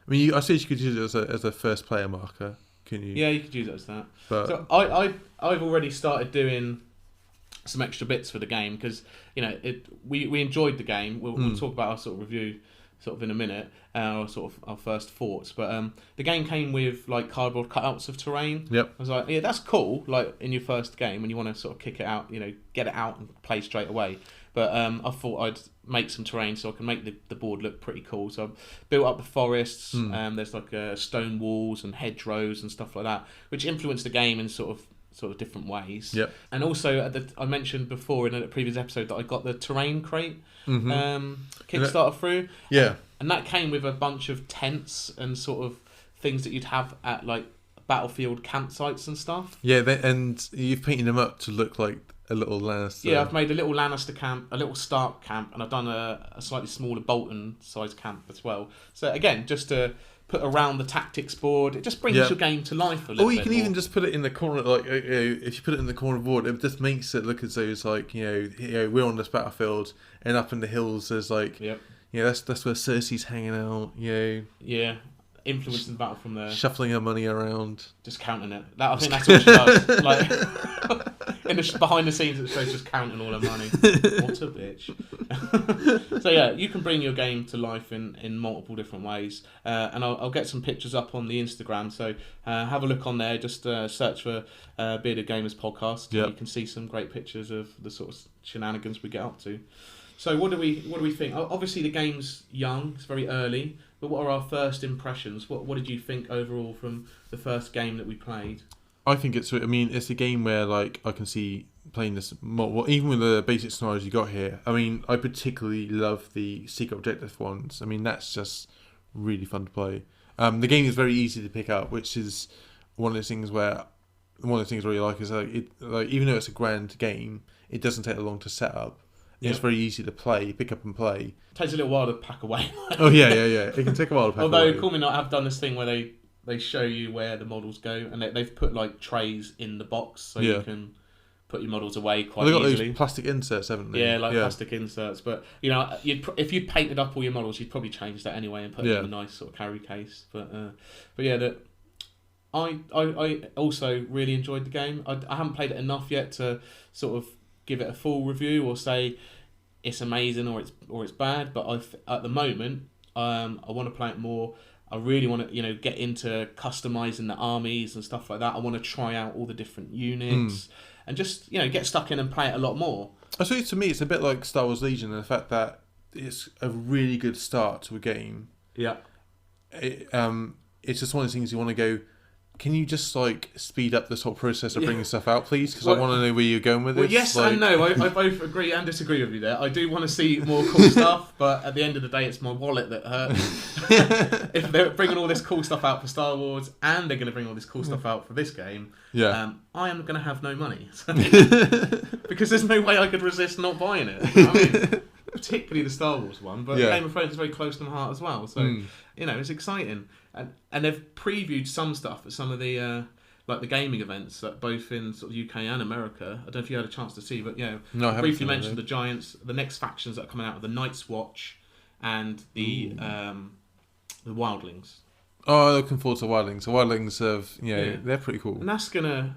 I mean, I suppose you could use it as a first player marker. Can you? Yeah, you could use it as that. But so I've already started doing some extra bits for the game because we enjoyed the game. We'll talk about our sort of review sort of in a minute, or sort of our first thoughts. But the game came with like cardboard cutouts of terrain. Yep. I was like, yeah, that's cool. Like in your first game when you want to sort of kick it out, get it out and play straight away. But I thought I'd make some terrain so I can make the board look pretty cool. So I built up the forests. There's like stone walls and hedgerows and stuff like that, which influenced the game in sort of different ways. Yep. And also, I mentioned before in a previous episode that I got the terrain crate Kickstarter through. Yeah. And that came with a bunch of tents and sort of things that you'd have at like battlefield campsites and stuff. Yeah, and you've painted them up to look like a little Lannister. Yeah, I've made a little Lannister camp, a little Stark camp, and I've done a slightly smaller Bolton-sized camp as well. So again, just to put around the tactics board, it just brings your game to life a little bit. Or you can even just put it in the corner, like if you put it in the corner of the board, it just makes it look as though it's like we're on this battlefield, and up in the hills there's like that's where Cersei's hanging out. Yeah. Influencing the battle from there. Shuffling her money around. Just counting it. I think that's what she does. Like, behind the scenes, it shows just counting all her money. What a bitch. So yeah, you can bring your game to life in multiple different ways. And I'll get some pictures up on the Instagram. So have a look on there. Just search for Bearded Gamers Podcast. Yep. You can see some great pictures of the sort of shenanigans we get up to. So what do we think? Obviously the game's young, it's very early, but what are our first impressions? What did you think overall from the first game that we played? I think it's a game where like I can see playing this even with the basic scenarios you got here. I mean, I particularly love the secret objective ones. I mean, that's just really fun to play. The game is very easy to pick up, which is one of the things I really like is like even though it's a grand game, it doesn't take long to set up. Yeah. It's very easy to pick up and play. It takes a little while to pack away. Oh yeah. It can take a while to pack away. Although Call Me Not have done this thing where they they show you where the models go, and they've put like trays in the box so you can put your models away quite they've got easily. those plastic inserts, haven't they? Yeah, plastic inserts. But if you painted up all your models, you'd probably change that anyway and put it in a nice sort of carry case. But yeah, I also really enjoyed the game. I haven't played it enough yet to sort of give it a full review or say it's amazing or it's bad. But at the moment, I want to play it more. I really want to, get into customizing the armies and stuff like that. I want to try out all the different units and just, get stuck in and play it a lot more. I suppose to me, it's a bit like Star Wars Legion, and the fact that it's a really good start to a game. Yeah. It's just one of those things you want to go, can you just speed up this whole process of bringing stuff out, please? Because I want to know where you're going with this. Well, yes and no. I both agree and disagree with you there. I do want to see more cool stuff, but at the end of the day, it's my wallet that hurts. If they're bringing all this cool stuff out for Star Wars and they're going to bring all this cool stuff out for this game, I am going to have no money. Because there's no way I could resist not buying it. You know what I mean? Particularly the Star Wars one, but Game of Thrones is very close to my heart as well. So, it's exciting. And they've previewed some stuff at some of the the gaming events, both in sort of UK and America. I don't know if you had a chance to see, but no, I haven't briefly mentioned the Giants, the next factions that are coming out of the Night's Watch and the Wildlings. Oh, looking forward to Wildlings. The Wildlings they're pretty cool. And that's gonna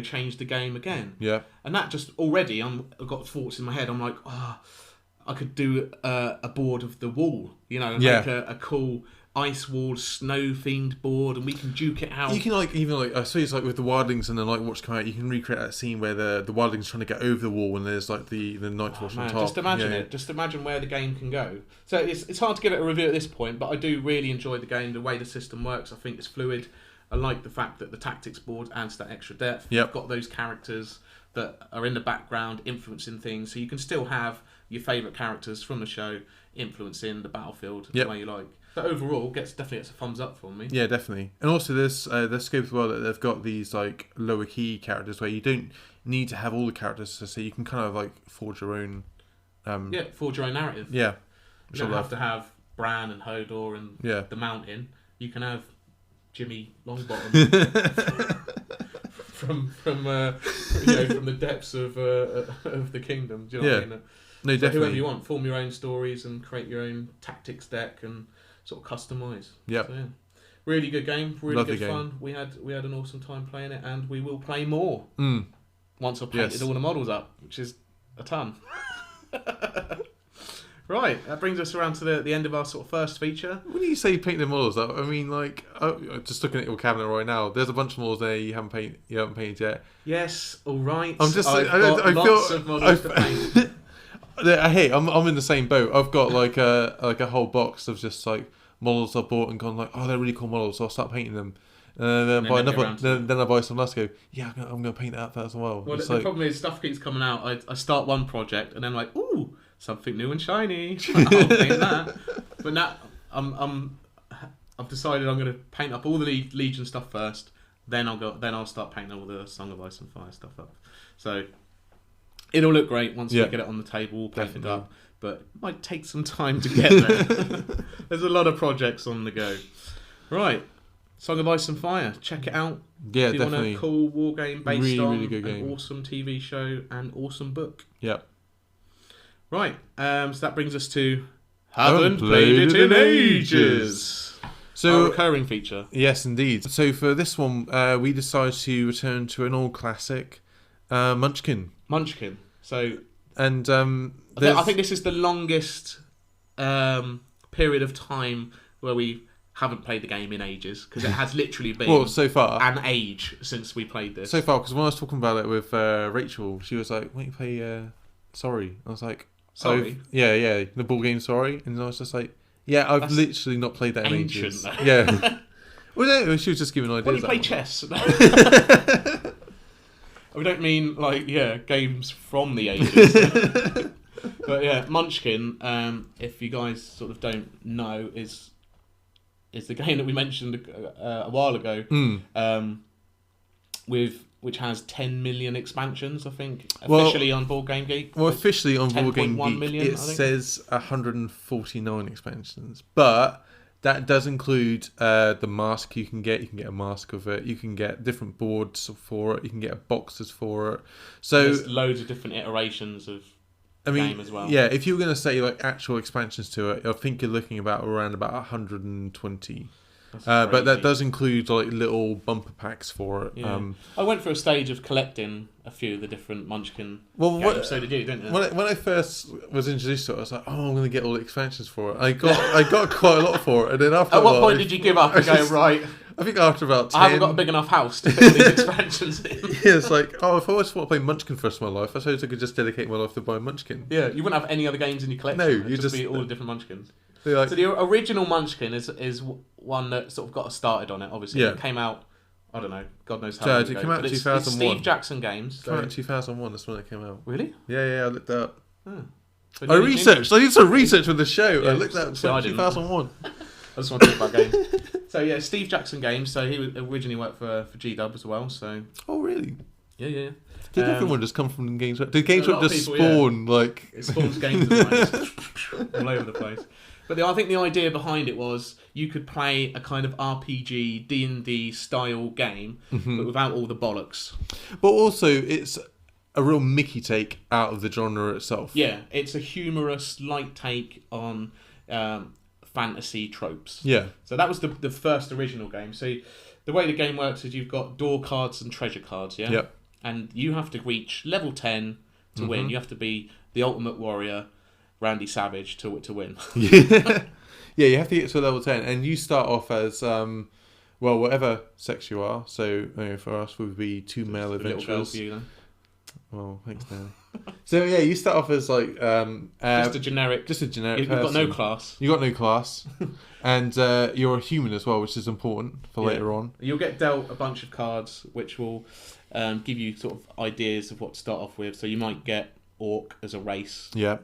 change the game again. Yeah. And that just already I've got thoughts in my head. I'm like, I could do a board of the wall, like a cool ice wall, snow themed board, and we can duke it out. You can I suppose with the Wildlings and the Night Watch come out, you can recreate that scene where the Wildlings trying to get over the wall and there's the Night Watch on top. Just imagine it. Just imagine where the game can go. So it's hard to give it a review at this point, but I do really enjoy the game, the way the system works. I think it's fluid. I like the fact that the tactics board adds that extra depth. You've got those characters that are in the background influencing things, so you can still have your favourite characters from the show influencing the battlefield the way you like. So overall, definitely gets a thumbs up from me. Yeah, definitely. And also there's scope as well that they've got these lower key characters where you don't need to have all the characters, so you can kind of forge your own. Forge your own narrative. Yeah. You don't have to have Bran and Hodor and the Mountain. You can have Jimmy Longbottom from the depths of the kingdom. Do you know what I mean? No, definitely. Whoever you want, form your own stories and create your own tactics deck and sort of customise. Yep. So, really good game, really Lovely good game. fun. We had an awesome time playing it, and we will play more once I've painted all the models up, which is a ton. Right, that brings us around to the end of our sort of first feature. When you say paint the models up, I mean just looking at your cabinet right now, there's a bunch of models there you haven't painted yet. Yes, all right. I'm just I've got lots of models to paint. Hey, I'm in the same boat. I've got a whole box of just models I bought and gone oh, they're really cool models, so I'll start painting them. Then I buy some last. Go, I'm gonna paint that as well. Well, the problem is stuff keeps coming out. I start one project and then ooh, something new and shiny. I'll paint that. But now I've decided I'm gonna paint up all the Legion stuff first. Then I'll start painting all the Song of Ice and Fire stuff up. So it'll look great once we get it on the table, we'll paint it up. But it might take some time to get there. There's a lot of projects on the go. Right. Song of Ice and Fire. Check it out. Yeah, if you definitely. want a cool war game based really, on really good game. An awesome TV show and awesome book. Yep. Right. So that brings us to Haven't Played It in Ages. So, our recurring feature. Yes, indeed. So for this one, we decided to return to an old classic, Munchkin. Munchkin. So, and I think this is the longest period of time where we haven't played the game in ages, because it has literally been so far an age since we played this. So far, because when I was talking about it with Rachel, she was like, "Why don't you play Sorry?" I was like, Sorry? Yeah, the ball game Sorry, and I was just like, "Yeah, I've literally not played that in ages." Though. Yeah. Well, no, she was just giving ideas. Why don't you play chess? We don't mean games from the ages. But yeah, Munchkin, if you guys sort of don't know, is the game that we mentioned a while ago, which has 10 million expansions, I think, officially on Board Game Geek. Well, officially on Board Game Geek, million, it says 149 expansions, but That does include the mask you can get. You can get a mask of it. You can get different boards for it. You can get boxes for it. So there's loads of different iterations of game as well. Yeah, if you were going to say like actual expansions to it, I think you're looking around about 120. But that does include like little bumper packs for it. Yeah. I went through a stage of collecting a few of the different Munchkin games. So did you, didn't you? When I first was introduced to it, I was like, "Oh, I'm going to get all the expansions for it." I got quite a lot for it, and then after at what point did you give up and go right? I think after about 10... I haven't got a big enough house to fit all these expansions in. Yeah, it's like, if I always want to play Munchkin for the rest of my life, I suppose I could just dedicate my life to buying Munchkin. Yeah, you wouldn't have any other games in your collection. No, It'd just be all the different Munchkins. Like, so the original Munchkin is one that sort of got us started on it, obviously. Yeah. It came out, I don't know, God knows how long ago. It came out in 2001. It's Steve Jackson Games. It came out in 2001, that's when it came out. Really? Yeah, I looked that up. Oh. I researched. I did some research with the show. Yeah, I looked that up in 2001. I just want to talk about games. So yeah, Steve Jackson Games. So he originally worked for G-Dub as well. So. Oh really? Yeah. Did everyone just come from Games Workshop? Did Games Workshop just people, spawn like? It spawns games all over the place. But I think the idea behind it was you could play a kind of RPG, D&D style game, but without all the bollocks. But also, it's a real Mickey take out of the genre itself. Yeah, it's a humorous, light take on fantasy tropes. Yeah. So that was the first original game. So the way the game works is you've got door cards and treasure cards, yeah? Yep. And you have to reach level 10 to win. You have to be the ultimate warrior, Randy Savage, to win. Yeah, you have to get to level 10. And you start off as, whatever sex you are. So for us, we would be two male adventurers. Little girl for you, then. Well, thanks, Dan. So yeah, you start off as like just a generic. You've got no class. You got no class, and you're a human as well, which is important for later on. You'll get dealt a bunch of cards, which will give you sort of ideas of what to start off with. So you might get orc as a race. Yeah.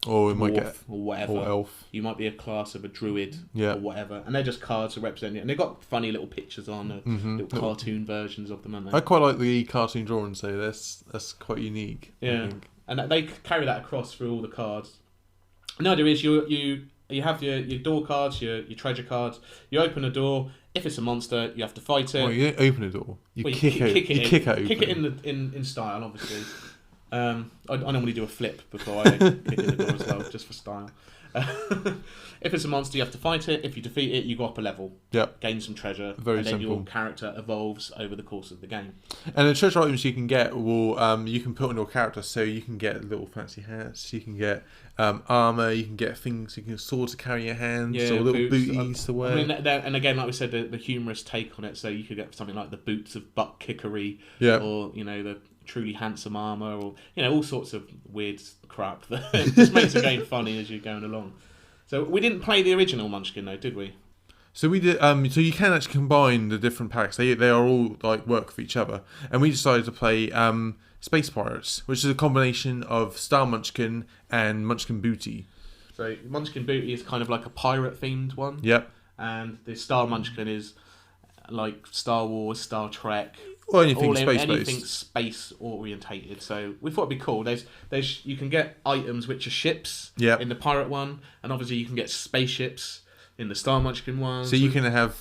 Or we might get or whatever. Or elf. You might be a class of a druid or whatever. And they're just cards to represent it. And they've got funny little pictures on little cartoon versions of them, haven't they? I quite like the cartoon drawings, so that's quite unique. Yeah. I think. And they carry that across through all the cards. And the idea is you have your door cards, your treasure cards. You open a door. If it's a monster, you have to fight it. Well, you don't open a door. You kick it in style, obviously. I normally do a flip before I kick in the door as well, just for style. If it's a monster, you have to fight it. If you defeat it, you go up a level. Yep. Gain some treasure. Very and then simple. your character evolves over the course of the game. And the treasure items you can get will you can put on your character, so you can get little fancy hats, you can get armour, you can get things, you can swords to carry in your hands, or little booties to wear. I mean, and again, like we said, the humorous take on it, so you could get something like the boots of butt kickery, or the truly handsome armour, or all sorts of weird crap that just makes the game funny as you're going along. So we didn't play the original Munchkin though, did we? So we did. So you can actually combine the different packs. They are all like work for each other, and we decided to play Space Pirates, which is a combination of Star Munchkin and Munchkin Booty. So Munchkin Booty is kind of like a pirate themed one. Yep. And the Star Munchkin is like Star Wars, Star Trek. Or anything space orientated. So we thought it'd be cool. There's you can get items which are ships in the pirate one, and obviously you can get spaceships in the Star Munchkin one. So you can have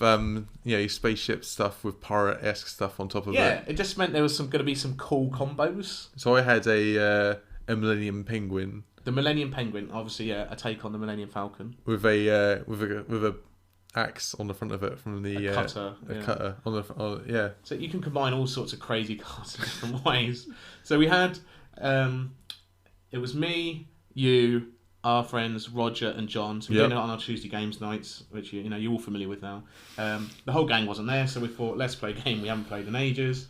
your spaceship stuff with pirate-esque stuff on top of it. Yeah, it just meant there was going to be some cool combos. So I had a Millennium Penguin. The Millennium Penguin, obviously, a take on the Millennium Falcon with a axe on the front of it from the cutter. Cutter on the So you can combine all sorts of crazy cards in different ways. So we had it was me, you, our friends Roger and John. So we did it on our Tuesday games nights, which you're all familiar with now. The whole gang wasn't there, so we thought let's play a game we haven't played in ages.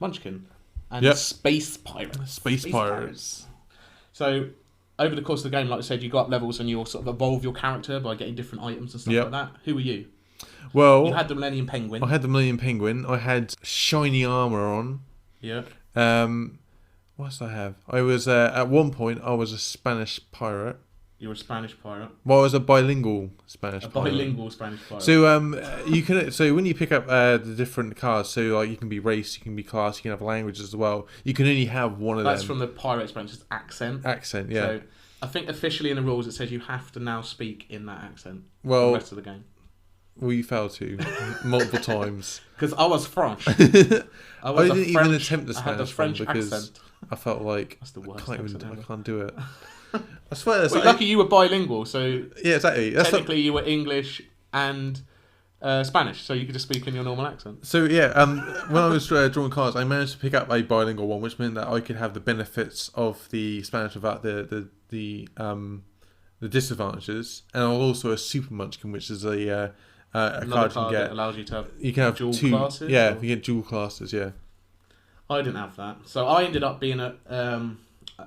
Munchkin and Space Pirates. Space Pirates. So over the course of the game, like I said, you go up levels and you'll sort of evolve your character by getting different items and stuff like that. Who were you? Well, you had the Millennium Penguin. I had the Millennium Penguin. I had shiny armour on. Yeah. What else did I have? I was at one point I was a Spanish pirate. You were a Spanish pirate. Well, I was a bilingual Spanish pirate. Bilingual Spanish pirate. So you can when you pick up the different cards, so like you can be race, you can be class, you can have language as well. You can only have one of them. That's from the pirate Spanish accent. Accent, yeah. I think officially in the rules it says you have to now speak in that accent for Well, the rest of the game. we failed to multiple times. Because I was French. I didn't even attempt the I had the Spanish one French because accent. I felt like That's the worst I accent ever. can't do it. I swear. That's Well, lucky you were bilingual, so yeah, exactly. That's technically you were English and Spanish, so you could just speak in your normal accent. So yeah, when I was drawing cards, I managed to pick up a bilingual one, which meant that I could have the benefits of the Spanish without the disadvantages, and also a super Munchkin, which is a card you can get. That allows you to have dual two classes. Yeah, or? you get dual classes. Yeah. I didn't have that, so I ended up being at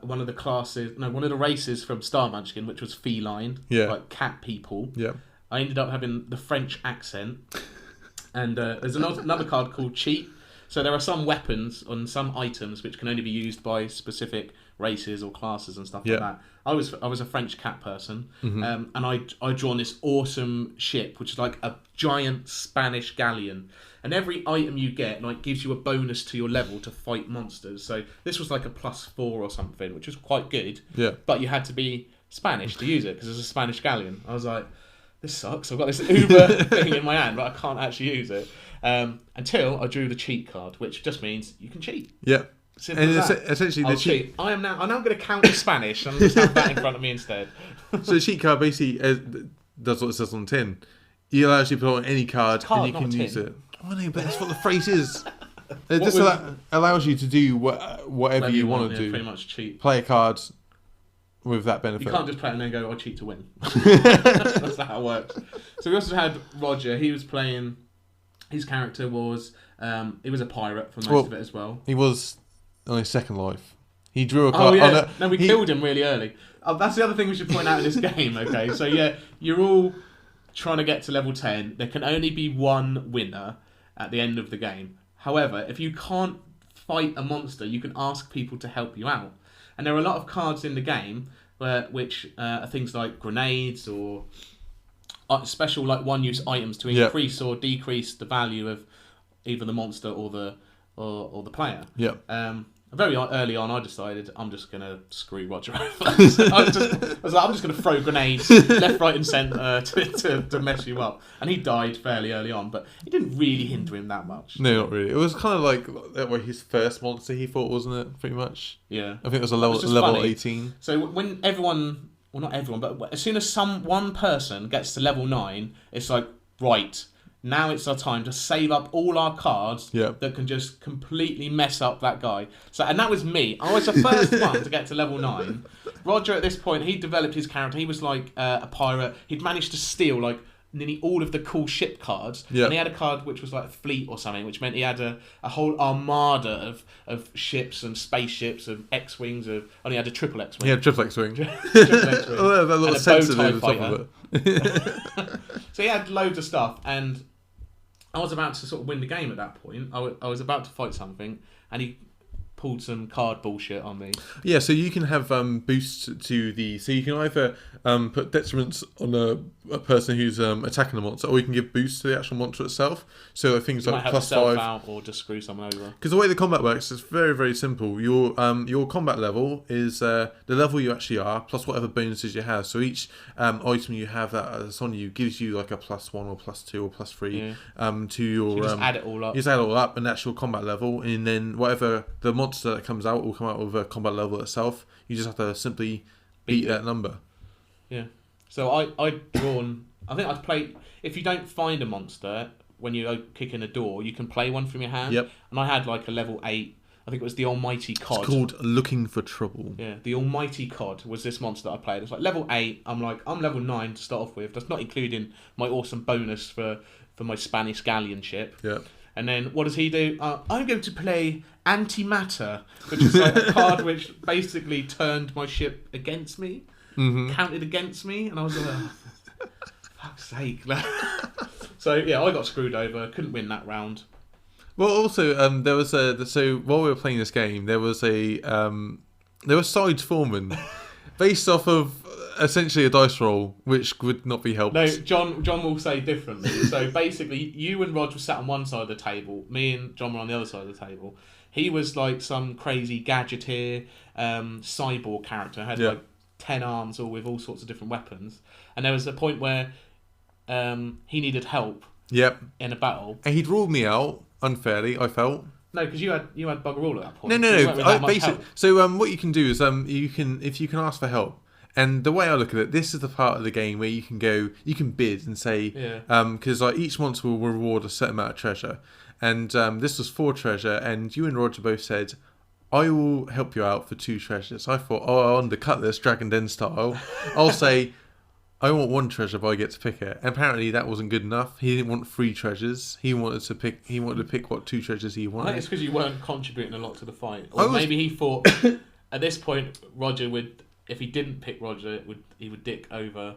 one of the races from Star Munchkin, which was feline, like cat people. Yeah. I ended up having the French accent, and there's another card called Cheat. So there are some weapons on some items which can only be used by specific races or classes and stuff like that. I was a French cat person, and I drawn this awesome ship, which is like a giant Spanish galleon. And every item you get like gives you a bonus to your level to fight monsters. So this was like a +4 or something, which was quite good. Yeah. But you had to be Spanish to use it because it's a Spanish galleon. I was like, this sucks. I've got this Uber thing in my hand, but I can't actually use it. Until I drew the cheat card, which just means you can cheat. Yeah. Simple And as that. essentially the cheat. I'm now going to count the Spanish and just have that in front of me instead. So the cheat card basically does what it says on the tin. You allows you to put on any card and you can use it. I know, but that's what the phrase is. It just allows you to do whatever you want to do. Pretty much cheat. Play a card with that benefit. You can't just play it and then go, I cheat to win. That's not how it works. So we also had Roger. He was playing... His character was... he was a pirate for most of it as well. He was on his second life. He drew a card... Oh, yeah. We killed him really early. That's the other thing we should point out in this game, okay? So, yeah, you're all trying to get to level 10. There can only be one winner at the end of the game. However, if you can't fight a monster, you can ask people to help you out. And there are a lot of cards in the game which are things like grenades or special like one-use items to increase or decrease the value of either the monster or the player. Yeah. Very early on, I decided I'm just gonna screw Roger over. I was like, I'm just gonna throw grenades left, right, and centre to mess you up. And he died fairly early on, but it didn't really hinder him that much. No, not really. It was kind of like his first monster. He thought, wasn't it? Pretty much. Yeah. I think it was a level 18. So when everyone, well, not everyone, but as soon as one person gets to level 9, it's like, right. Now it's our time to save up all our cards that can just completely mess up that guy. So, and that was me. I was the first one to get to level 9. Roger, at this point, he developed his character. He was like a pirate. He'd managed to steal like nearly all of the cool ship cards. Yeah. And he had a card which was like fleet or something, which meant he had a whole armada of ships and spaceships and X-Wings. He had a triple X-Wing. He had triple X-Wing. Triple X-Wing. Oh, that little sensor TIE over the top of it. So he had loads of stuff, and I was about to sort of win the game at that point. I was about to fight something, and he pulled some card bullshit on me. Yeah, so you can have boosts to the... So you can either put detriments on a person who's attacking the monster, or you can give boosts to the actual monster itself. So things you like might have +5... out or just screw someone over. Because the way the combat works is very, very simple. Your combat level is the level you actually are, plus whatever bonuses you have. So each item you have that's on you gives you like a +1 or +2 or +3 to your... So you just add it all up. You just add it all up, and that's your combat level. And then whatever the monster that comes out will come out with a combat level itself. You just have to simply beat that number. Yeah. So I'd drawn... I think I'd played... If you don't find a monster when you kick in a door, you can play one from your hand. Yep. And I had like a level 8... I think it was the Almighty Cod. It's called Looking for Trouble. Yeah, the Almighty Cod was this monster that I played. It's like level 8. I'm level 9 to start off with. That's not including my awesome bonus for my Spanish galleon ship. Yeah. And then what does he do? I'm going to play Antimatter, which is like a card which basically turned my ship against me, counted against me, and I was like, fuck's sake. So yeah, I got screwed over. Couldn't win that round. Well, also there was so while we were playing this game, there was sides forming based off of essentially a dice roll, which would not be helped. No, John will say differently. So basically, you and Rod were sat on one side of the table. Me and John were on the other side of the table. He was like some crazy gadgeteer cyborg character. Had like 10 arms, all with all sorts of different weapons. And there was a point where he needed help. Yep. In a battle, and he'd ruled me out unfairly. I felt. No, because you had bugger all at that point. No. Basically, so what you can do is you can ask for help. And the way I look at it, this is the part of the game where you can bid and say, because like each monster will reward a certain amount of treasure, and this was 4 treasure, and you and Roger both said, I will help you out for 2 treasures. I thought, I'll undercut this Dragon Den style. I'll say, I want 1 treasure, but I get to pick it. And apparently that wasn't good enough. He didn't want 3 treasures. He wanted to pick what 2 treasures he wanted. I think it's because you weren't contributing a lot to the fight, or maybe he thought at this point Roger would, if he didn't pick Roger, he would dick over.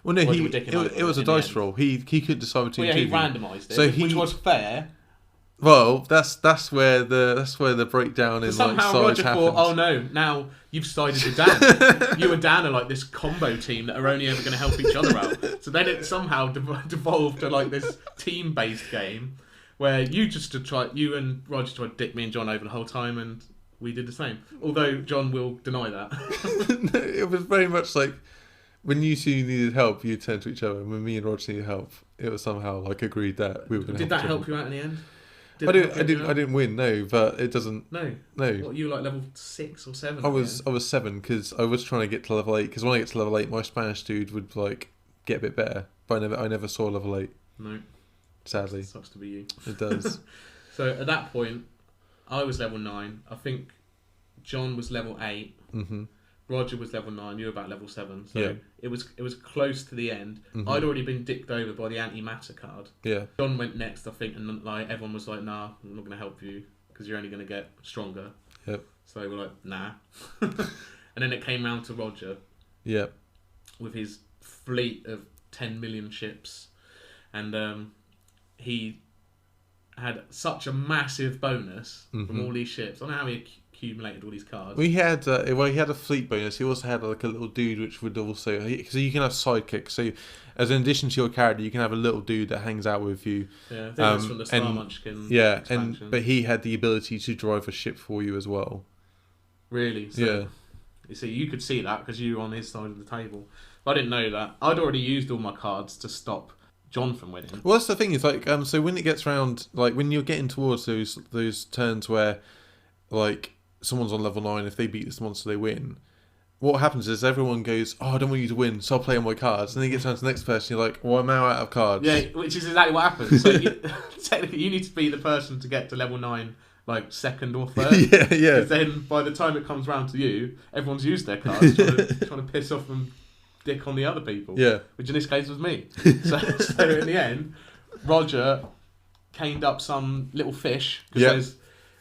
Well, no, it was a dice roll. He could decide between two. He randomised it, which was fair. Well, that's where the breakdown in somehow like size Roger happens. thought, oh no, now you've sided with Dan. You and Dan are like this combo team that are only ever going to help each other out. So then it somehow devolved to like this team-based game where you and Roger tried to dick me and John over the whole time, and we did the same. Although John will deny that. No, it was very much like when you two needed help, you turned to each other, and when me and Roger needed help, it was somehow like agreed that we were going to. Did that help you out in the end? I didn't win, no, but it doesn't. No. What, you were like level 6 or 7? I was 7 because I was trying to get to level 8. Because when I get to level 8, my Spanish dude would like get a bit better, but I never saw level 8. No. Sadly. It sucks to be you. It does. So at that point, I was level 9. I think John was level 8. Mm-hmm. Roger was level 9. You were about level 7. So yeah. it was close to the end. Mm-hmm. I'd already been dicked over by the anti-matter card. Yeah. John went next, I think, and like everyone was like, "Nah, I'm not going to help you because you're only going to get stronger." Yep. So they were like, "Nah." And then it came round to Roger. Yep. With his fleet of 10 million ships, and he had such a massive bonus from all these ships. I don't know how he accumulated all these cards. He had a fleet bonus. He also had like a little dude which would also, so you can have sidekicks. So as an addition to your character, you can have a little dude that hangs out with you. Yeah, I think that's from the Star Munchkin. Yeah, expansion. but he had the ability to drive a ship for you as well. Really? So, yeah. You see, you could see that because you were on his side of the table. But I didn't know that. I'd already used all my cards to stop John from winning. Well, that's the thing. Is like so when it gets round, like when you're getting towards those turns where like someone's on level 9, if they beat this monster they win, what happens is everyone goes, oh, I don't want you to win, so I'll play on my cards, and then you get down to the next person, you're like, well, I'm now out of cards. Yeah, which is exactly what happens. So technically you need to be the person to get to level 9 like second or third. Yeah. Because then by the time it comes round to you, everyone's used their cards trying to piss off and dick on the other people. Yeah. Which in this case was me. So in the end, Roger caned up some little fish because there's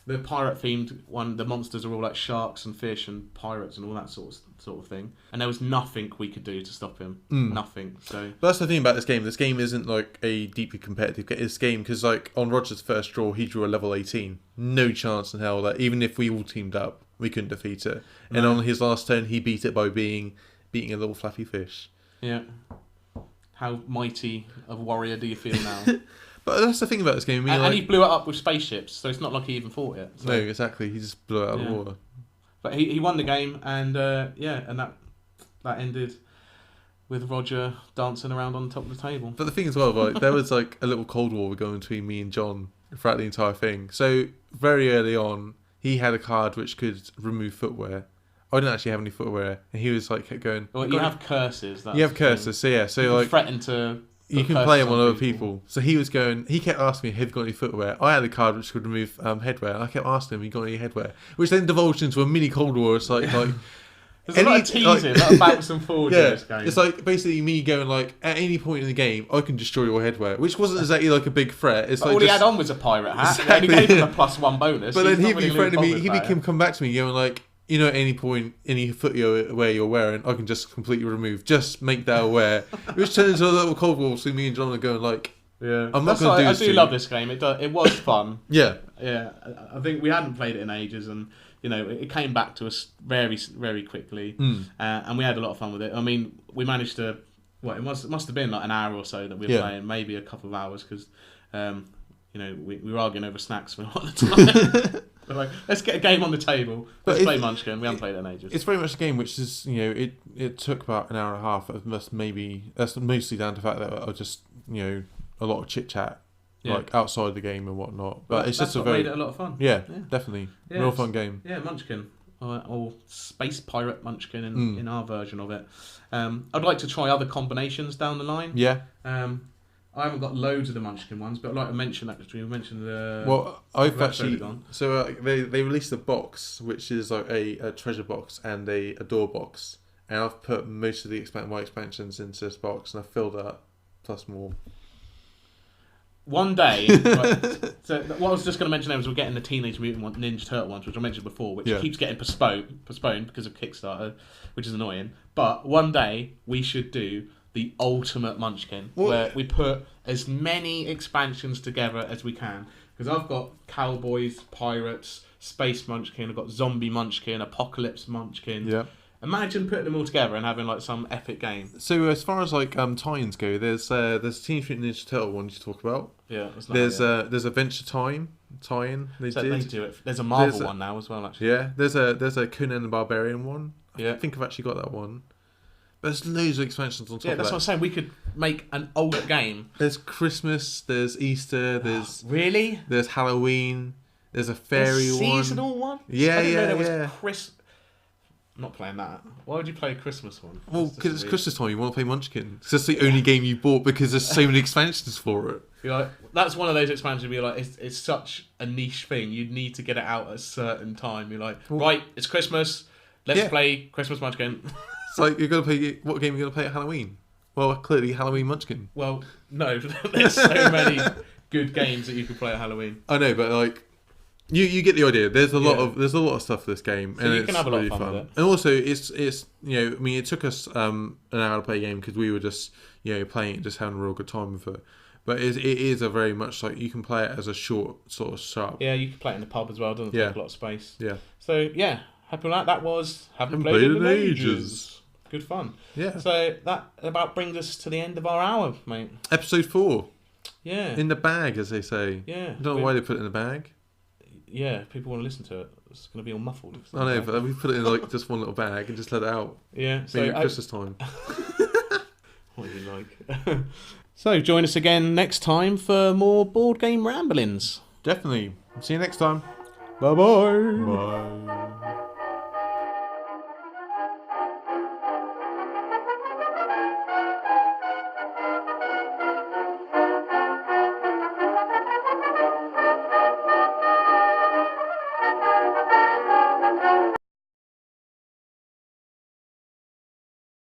the pirate themed one. The monsters are all like sharks and fish and pirates and all that sort of thing. And there was nothing we could do to stop him. Nothing. So but that's the thing about this game. This game isn't like a deeply competitive game because like on Roger's first draw, he drew a level 18. No chance in hell that even if we all teamed up, we couldn't defeat it. No. And on his last turn, he beat it by beating a little flappy fish. Yeah. How mighty a warrior do you feel now? But that's the thing about this game. I mean, and he blew it up with spaceships, so it's not like he even fought it. So. No, exactly. He just blew it out of the water. But he won the game, and and that ended with Roger dancing around on top of the table. But the thing as well, like there was like a little cold war going between me and John throughout the entire thing. So very early on, he had a card which could remove footwear. I didn't actually have any footwear, and he was like kept going. Well, you have curses. You have curses, so yeah, so you like threaten to. You can play him on other people. So he was going. He kept asking me, "Have you got any footwear?" I had a card which could remove headwear, and I kept asking him, "Have you got any headwear?" Which then divulged into a mini Cold War. It's like there's a lot of teasing, a lot of backs and forwards in this game. It's like basically me going like, at any point in the game, I can destroy your headwear, which wasn't exactly like a big threat. It's but like all he had on was a pirate hat. Exactly, and he gave him a +1 bonus. But then he'd be threatening me. He'd come back to me going like, you know, at any point, any footwear you're wearing, I can just completely remove. Just make that aware. Which turned into a little Cold War between me and John, going like, yeah, I'm not going to do this. I do love this game. It was fun. Yeah. I think we hadn't played it in ages, and you know, it came back to us very, very quickly, and we had a lot of fun with it. I mean, we managed to. It must have been like an hour or so that we were playing, maybe a couple of hours, because you know, we were arguing over snacks for a lot of the time. We're like, let's get a game on the table. Let's play Munchkin. We haven't played it in ages. It's very much a game which is, it took about an hour and a half. That's mostly down to the fact that I just, a lot of chit chat, like outside the game and whatnot. But it's just made it a lot of fun. Yeah, definitely, real fun game. Yeah, Munchkin. Or Space Pirate Munchkin in our version of it. I'd like to try other combinations down the line. Yeah. I haven't got loads of the Munchkin ones, but I'd like to mention actually. We mentioned the. Well, I've actually. So they released a box which is like a treasure box and a door box, and I've put most of my expansions into this box, and I've filled it up plus more. One day, so what I was just going to mention there was we're getting the Teenage Mutant Ninja Turtle ones, which I mentioned before, which keeps getting postponed because of Kickstarter, which is annoying. But one day we should do the ultimate Munchkin, where we put as many expansions together as we can. Because I've got Cowboys, Pirates, Space Munchkin, I've got Zombie Munchkin, Apocalypse Munchkin. Yeah. Imagine putting them all together and having like some epic game. So as far as like tie-ins go, there's Teenage Mutant Ninja Turtle one you talk about. Yeah. There's Adventure Time tie-in. They do it. There's a Marvel one now as well, actually. Yeah. There's a Conan the Barbarian one. Yeah. I think I've actually got that one. But there's loads of expansions on top of that. Yeah, that's what I'm saying. We could make an old game. There's Christmas. There's Easter. There's really. There's Halloween. There's a fairy one. Seasonal one. Yeah, I'm not playing that. Why would you play a Christmas one? Well, because it's Christmas time, you want to play Munchkin. Because that's the only game you bought because there's so many expansions for it. You're like, that's one of those expansions where you're like, it's such a niche thing. You need to get it out at a certain time. You're like, right, it's Christmas. Let's play Christmas Munchkin. It's like, you're going to play, what game are you going to play at Halloween? Well, clearly Halloween Munchkin. Well, no. There's so many good games that you could play at Halloween. I know, but like, You get the idea. There's a lot of stuff for this game, so and you it's can have a lot really of fun fun. with it. And also, it's it took us an hour to play a game because we were just playing it, just having a real good time with it. But it is a very much like you can play it as a short sort of sharp. Yeah, you can play it in the pub as well. It doesn't take a lot of space. Yeah. So yeah, happy with that. That was haven't played it in ages. Good fun. Yeah. So that about brings us to the end of our hour, mate. Episode 4. Yeah. In the bag, as they say. Yeah. I don't know why they put it in the bag. Yeah, people want to listen to it. It's going to be all muffled. I know, but we put it in like just one little bag and just let it out. Yeah, so maybe at Christmas time. What do you like? So join us again next time for more board game ramblings. Definitely. See you next time. Bye-bye. Bye.